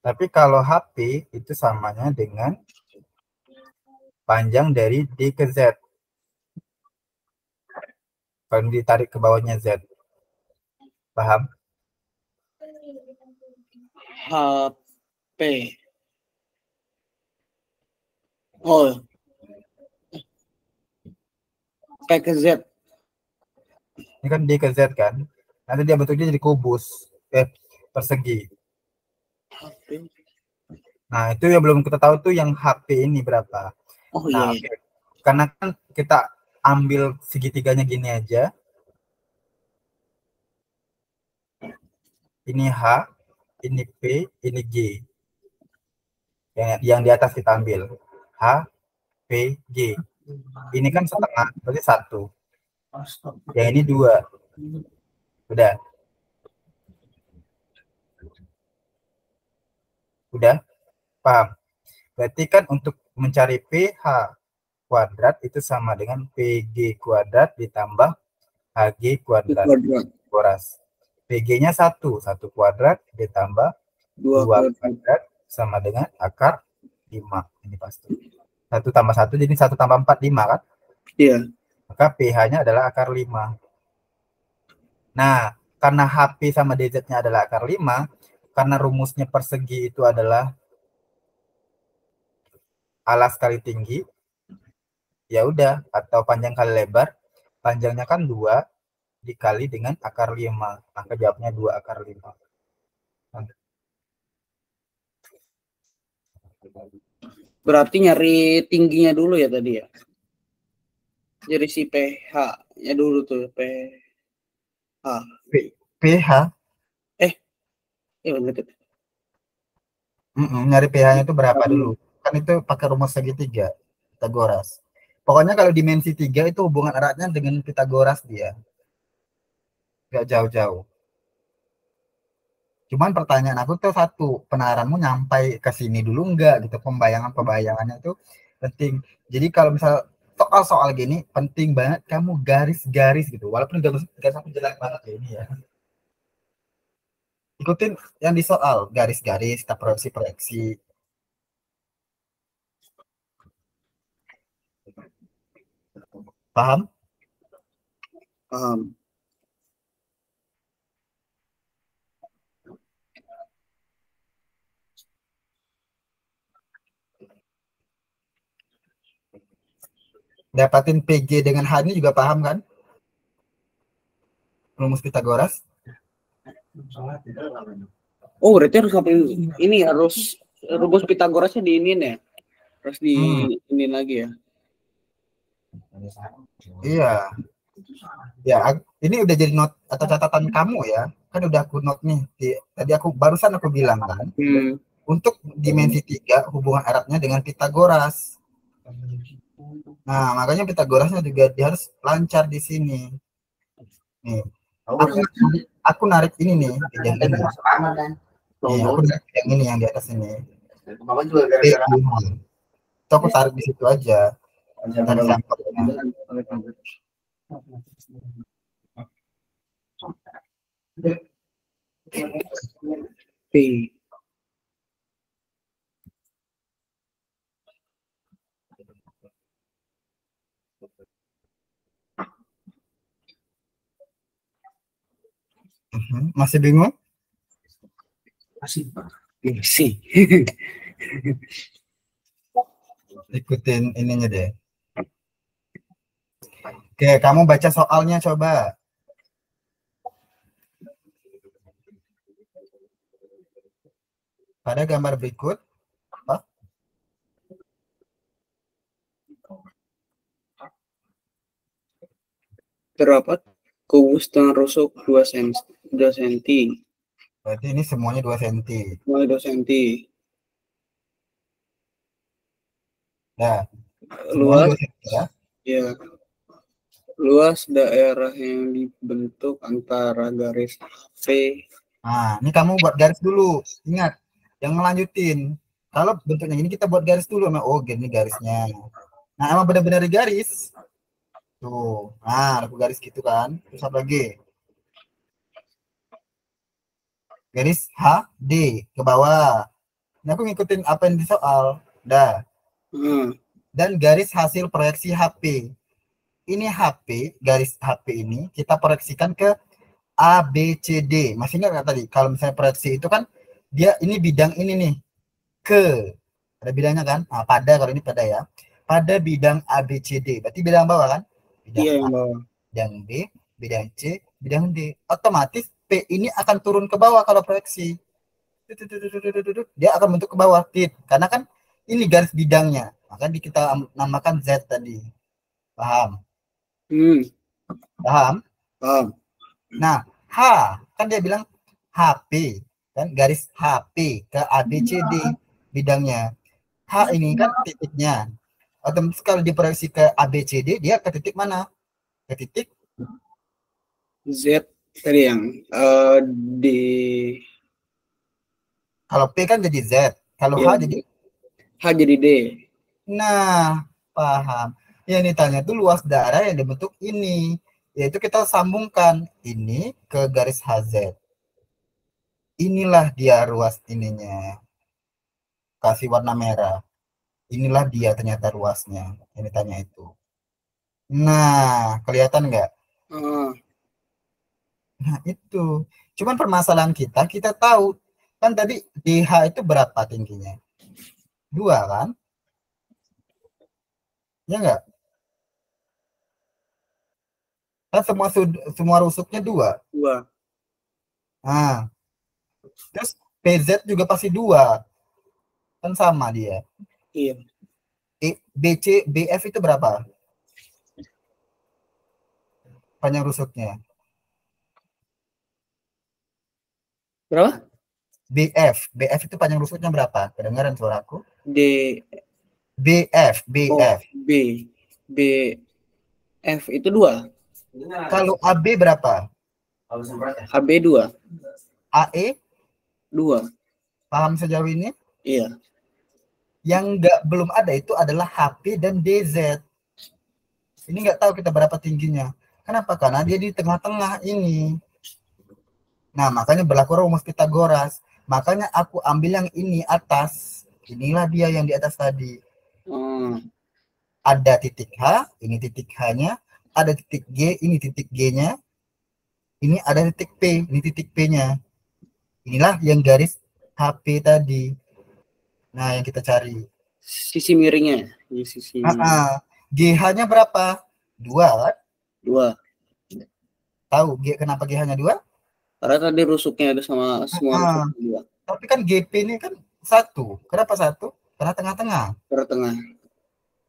Tapi kalau HP itu samanya dengan panjang dari D ke Z. Kalau ditarik ke bawahnya Z. Paham? HP. Oh. P ke Z. Ini kan D ke Z kan. Nanti dia bentuknya jadi kubus. Persegi. HP. Nah, itu yang belum kita tahu tuh yang HP ini berapa. Oh Nah, iya. karena kan kita ambil segitiganya gini aja. Ini H, ini P, ini G. Yang di atas kita ambil. H, P, G. Ini kan setengah, berarti 1. Yang ini 2. Udah. Udah? Paham? Berarti kan untuk mencari PH kuadrat itu sama dengan PG kuadrat ditambah HG kuadrat. Boras. PG-nya 1 kuadrat ditambah 2 kuadrat sama dengan akar 5. Ini pasti. 1 tambah 1 jadi 1 tambah 4, 5 kan? Iya. Maka PH-nya adalah akar 5. Nah, karena HP sama DZ-nya adalah akar 5, karena rumusnya persegi itu adalah alas kali tinggi, ya udah, atau panjang kali lebar. Panjangnya kan 2 dikali dengan akar 5. Maka jawabnya 2 akar 5. Berarti nyari tingginya dulu ya tadi ya. Jadi si PH-nya dulu tuh, PH. PH? Iya betul. Nyari PH-nya itu berapa dulu? Kan itu pakai rumus segitiga, Pitagoras. Pokoknya kalau dimensi 3 itu hubungan eratnya dengan Pitagoras dia. Gak jauh-jauh. Cuman pertanyaan aku tuh satu, penaranmu nyampai ke sini dulu enggak gitu, pembayangannya itu penting. Jadi kalau misal soal-soal gini penting banget kamu garis-garis gitu, walaupun garis aku jelek banget ya ini ya. Ikutin yang di soal, garis-garis, kita proyeksi-proyeksi. Paham? Paham. Dapatin PG dengan H ini juga paham kan? Rumus Pitagoras. Oh, berarti harus sampai ini harus rumus Pitagorasnya diinin ya. Terus diinin lagi ya. Iya. Ya, ini udah jadi not atau catatan kamu ya. Kan udah aku note nih. Tadi barusan aku bilang kan. Untuk dimensi 3 hubungan eratnya dengan Pitagoras. Nah, makanya Pitagorasnya juga dia harus lancar di sini. Nih. Aku narik ini nih, yang ini. Nih, aku narik yang ini yang di atas ini. Itu aku tarik di situ aja. Tarik sampelnya. P. Masih bingung? Masih Pak. Sih. Ikutin ininya deh. Oke, kamu baca soalnya coba. Pada gambar berikut, Terdapat kubus dengan rusuk 2 cm. berarti ini semuanya 2 cm. Mulai 2 cm. Nah, semuanya Luas 2 cm ya. ya. Luas daerah yang dibentuk antara garis HP. Nah, ini kamu buat garis dulu. Ingat, yang ngelanjutin. Kalau bentuknya ini kita buat garis dulu. Nah, oh, gini garisnya. Nah, emang benar-benar di garis. Tuh. Nah, aku garis gitu kan. Terus apa lagi? Garis HD ke bawah. Ini aku ngikutin apa yang di soal. Dah. Dan garis hasil proyeksi HP. Ini HP, garis HP ini kita proyeksikan ke A, B, C, D. Masih ingat nggak tadi? Kalau misalnya proyeksi itu kan dia ini bidang ini nih. Ke. Ada bidangnya kan? Nah, pada kalau ini pada ya. Pada bidang A, B, C, D. Berarti bidang bawah kan? Bidang Iya, A, yang bawah. bidang B, bidang C, bidang D. Otomatis P ini akan turun ke bawah kalau proyeksi. Dia akan bentuk ke bawah. Karena kan ini garis bidangnya. Maka kita namakan Z tadi. Paham? Paham? Paham. Nah, H kan dia bilang HP kan garis HP ke ABCD bidangnya. H ini kan titiknya. Otomatis kalau diproyeksi ke ABCD dia ke titik mana? Ke titik Z tadi yang di kalau P kan jadi Z, kalau ya, H jadi D. Nah, paham. Yang ditanya tuh luas daerah yang dibentuk ini, yaitu kita sambungkan ini ke garis HZ. Inilah dia ruas ininya. Kasih warna merah. Inilah dia ternyata ruasnya yang ditanya itu. Nah, kelihatan nggak? Nah, itu. Cuman permasalahan kita tahu. Kan tadi DH itu berapa tingginya? 2 kan? Ya nggak? Kan semua rusuknya 2. 2. Nah, terus PZ juga pasti 2. Kan sama dia. Iya. BC, BF itu berapa? Panjang rusuknya. Berapa? BF itu panjang rusuknya berapa? Kedengaran suaraku? D. BF. Oh, BF itu 2. Kalau AB berapa? HB 2. AE 2. Paham sejauh ini? Iya. Yang belum ada itu adalah HP dan DZ. Ini nggak tahu kita berapa tingginya. Kenapa? Karena dia di tengah-tengah ini. Nah, makanya berlaku rumus Pitagoras. Makanya aku ambil yang ini atas. Inilah dia yang di atas tadi. Ada titik H, ini titik H-nya. Ada titik G, ini titik G-nya. Ini ada titik P, ini titik P-nya. Inilah yang garis HP tadi. Nah, yang kita cari. Sisi miringnya. GH-nya berapa? 2 kan? 2. Tahu kenapa GH-nya 2? Karena tadi rusuknya ada sama semua rusuk 2. Tapi kan GP ini kan 1. Kenapa 1? Karena tengah-tengah. Tengah.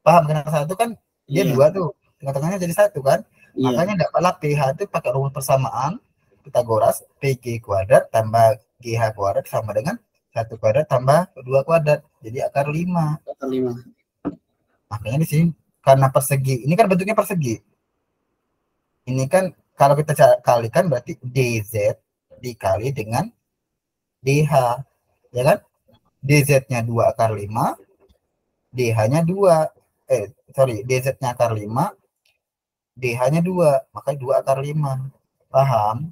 Paham kenapa 1 kan? Dia 2 tuh. Tengah-tengahnya jadi 1 kan? Iya. Makanya dapatlah PH itu pakai rumus persamaan Pitagoras PG kuadrat tambah GH kuadrat sama dengan 1 kuadrat tambah 2 kuadrat. Jadi akar 5. Akar 5. Makanya di sini karena persegi. Ini kan bentuknya persegi. Ini kan kalau kita kalikan berarti DZ dikali dengan DH. Ya kan? DZ-nya 2 akar 5. DH-nya 2. DZ-nya akar 5. DH-nya 2. Makanya 2 akar 5. Paham?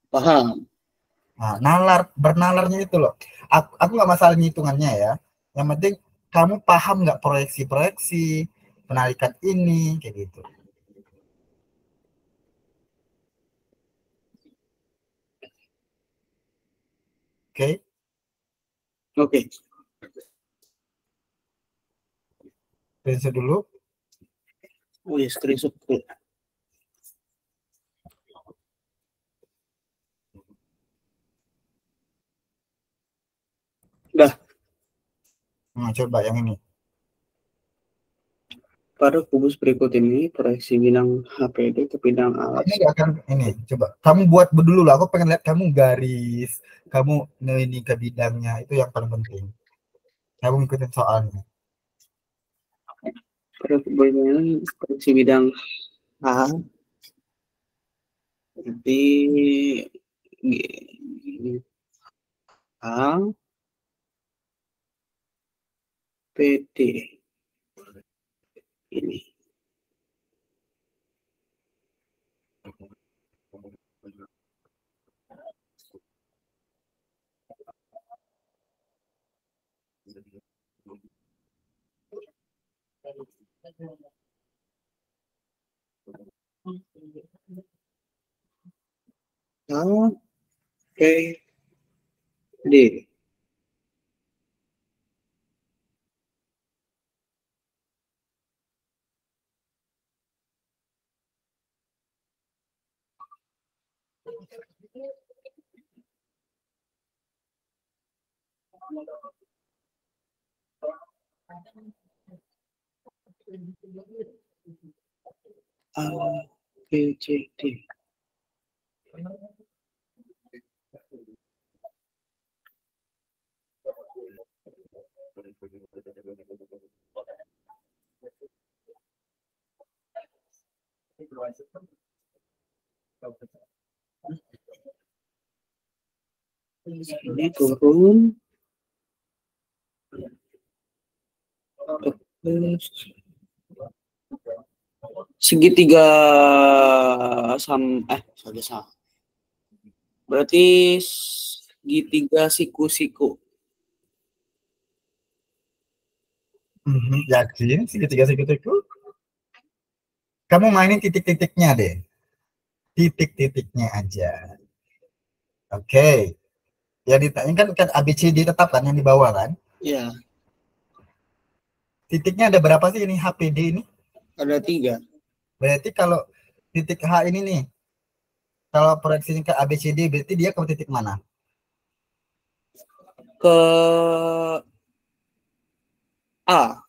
Paham. Nah, bernalarnya itu loh. Aku nggak masalah hitungannya ya. Yang penting kamu paham nggak proyeksi, penarikan ini, kayak gitu. Oke. Oke. Screenshot dulu. Oh ya, screenshot. Dah. Nah, coba yang ini. Pada kubus berikut ini, proyeksi bidang HPD ke bidang alas. Ini nggak akan ini. Coba kamu buat dulu lah. Aku pengen lihat kamu garis, kamu ini ke bidangnya itu yang paling penting. Kamu ngikutin soalnya. Pada kubus proyeksi bidang A. Nanti A PD ini. A P D. A B C D. Ini turun. Segitiga saja sama. Berarti segitiga siku-siku. Yakin segitiga-segitiga? Kamu mainin titik-titiknya deh. Titik-titiknya aja. Oke. Ya ditanya kan ABCD tetap kan yang di bawah kan? Iya. Titiknya ada berapa sih ini HPD ini? Ada 3. Berarti kalau titik H ini nih, kalau proyeksinya ke ABCD berarti dia ke titik mana? Ke A.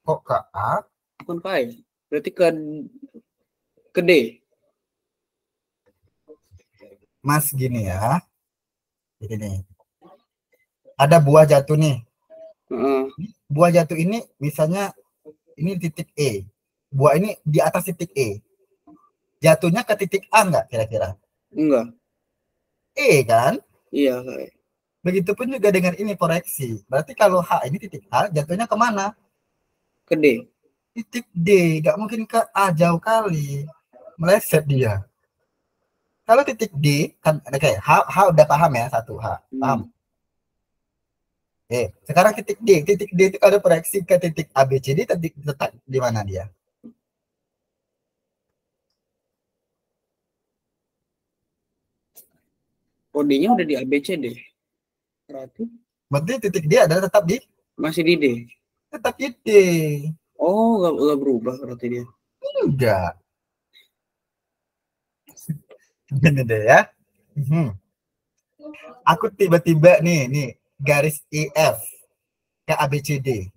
Kok ke A? Bukan ke A ya? Berarti ke D. Mas gini ya. Gini. Ada buah jatuh nih. Buah jatuh ini misalnya ini titik E. Buah ini di atas titik E. Jatuhnya ke titik A nggak kira-kira? Enggak. E kan? Iya. Begitupun juga dengan ini proyeksi. Berarti kalau H ini titik A, jatuhnya kemana? Ke D. Titik D. Nggak mungkin ke A, jauh kali. Meleset dia. Kalau titik D, kan oke, H udah paham ya, satu H. Paham? Sekarang titik D. Titik D itu ada proyeksi ke titik ABCD, letak di mana dia? Kodenya udah di ABCD. Berarti titik D adalah tetap di? Masih di D. Tetap di D. Oh, nggak berubah berarti dia. Enggak. Gini deh ya. Aku tiba-tiba nih garis EF ke ABCD.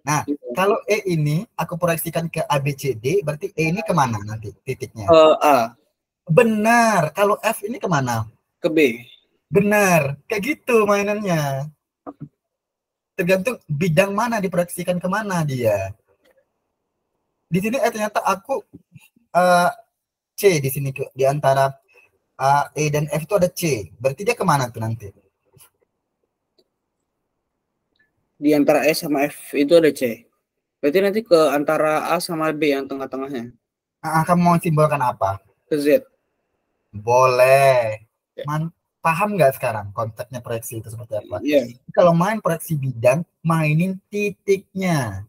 Nah, kalau E ini aku proyeksikan ke ABCD, berarti E ini kemana nanti titiknya? A. Benar. Kalau F ini kemana? Ke B. Benar. Kayak gitu mainannya. Tergantung bidang mana diproyeksikan kemana dia. Di sini ternyata aku C di sini di antara E dan F itu ada C. Berarti dia kemana tuh nanti? Di antara S sama F itu ada C. Berarti nanti ke antara A sama B yang tengah-tengahnya. Kamu mau simbolkan apa? Ke Z. Boleh. Paham nggak sekarang konsepnya proyeksi itu seperti apa? Iya. Kalau main proyeksi bidang, mainin titiknya.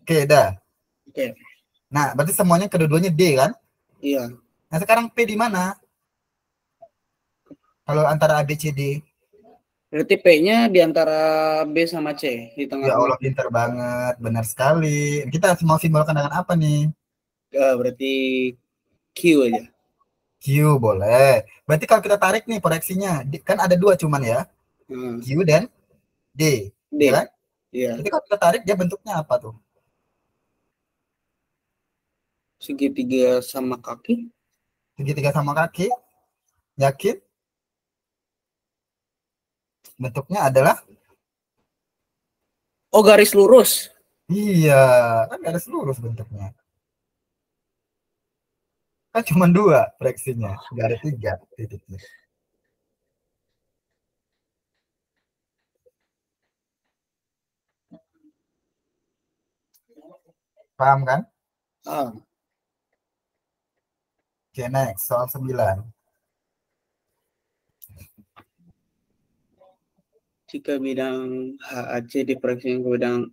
Oke, dah. Oke. Nah, berarti semuanya kedua-duanya D kan? Iya. Nah, sekarang P di mana? Kalau antara A, B, C, D. Berarti P-nya di antara B sama C di Ya tengah-tengah. Allah, pinter banget. Benar sekali. Kita mau simbolkan dengan apa nih? Berarti Q aja. Q boleh. Berarti kalau kita tarik nih proyeksinya, kan ada dua cuman ya. Hmm. Q dan D. D. Ya kan? Iya. Jadi kalau kita tarik dia bentuknya apa tuh? Segitiga sama kaki. Segitiga sama kaki. Yakin? Bentuknya adalah? Oh, garis lurus. Iya, kan garis lurus bentuknya. Kan cuma dua proyeksinya, nggak ada tiga titiknya. Paham kan? Ah, Oke, next. Soal 9. jika bidang HAC diproyeksikan ke bidang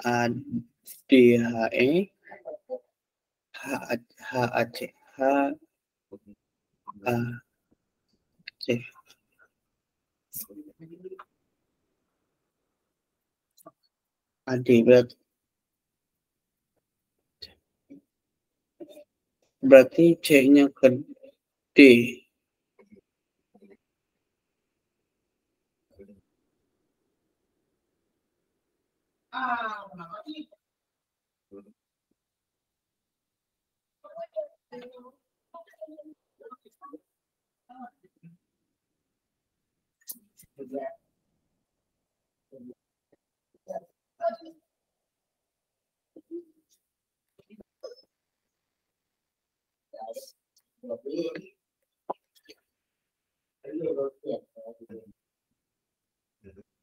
ADHE, HAC, HAC, AD berarti C-nya ke D.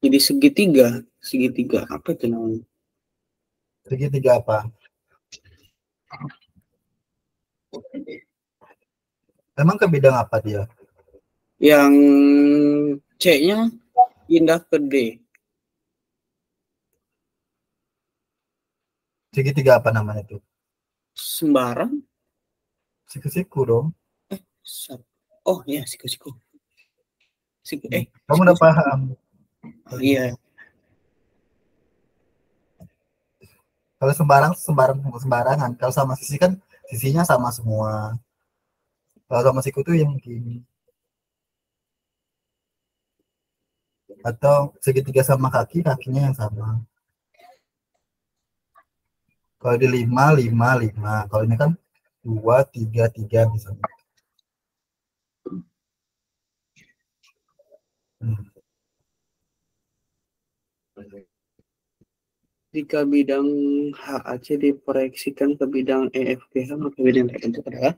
Jadi segitiga apa itu namanya? Segitiga apa? Emang ke bidang apa dia? Yang C-nya pindah ke D. Segitiga apa namanya tuh? Sembarang. Siku-siku dong. Oh ya, siku-siku. Kamu udah paham? Oh, iya. Kalau sembarangan. Kalau sama sisi kan sisinya sama semua. Kalau sama siku tuh yang gini. Atau segitiga sama kaki, kakinya yang sama. Kalau di 5, 5, 5. Kalau ini kan 2, 3, 3 misalnya. Jika bidang HAC diproyeksikan ke bidang EFGH, maka bidang itu adalah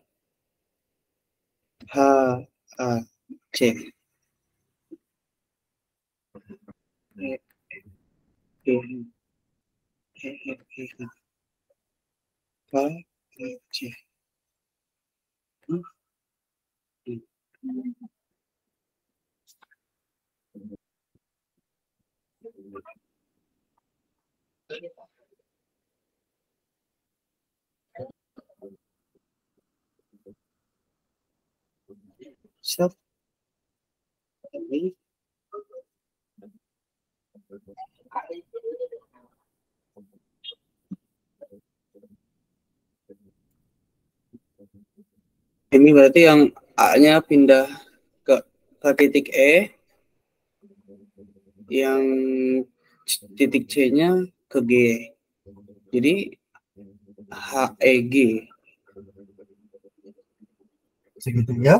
HAC. Siap. Ini berarti yang A-nya pindah ke titik E, yang titik C-nya ke G. Jadi HEG. Segitiga.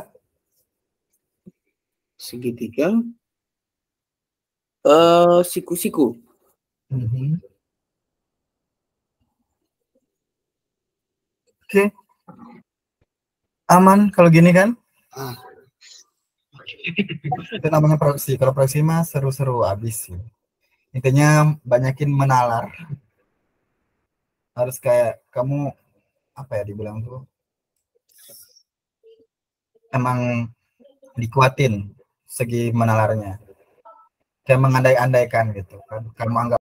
Segitiga. Siku-siku. Oke. Aman kalau gini kan? Itu namanya proyeksi. Kalau proyeksi mah seru-seru abis sih. Intinya banyakin menalar. Harus kayak kamu apa ya dibilang tuh, emang dikuatin segi menalarnya. Kayak mengandai-andaikan gitu kan. Kamu anggap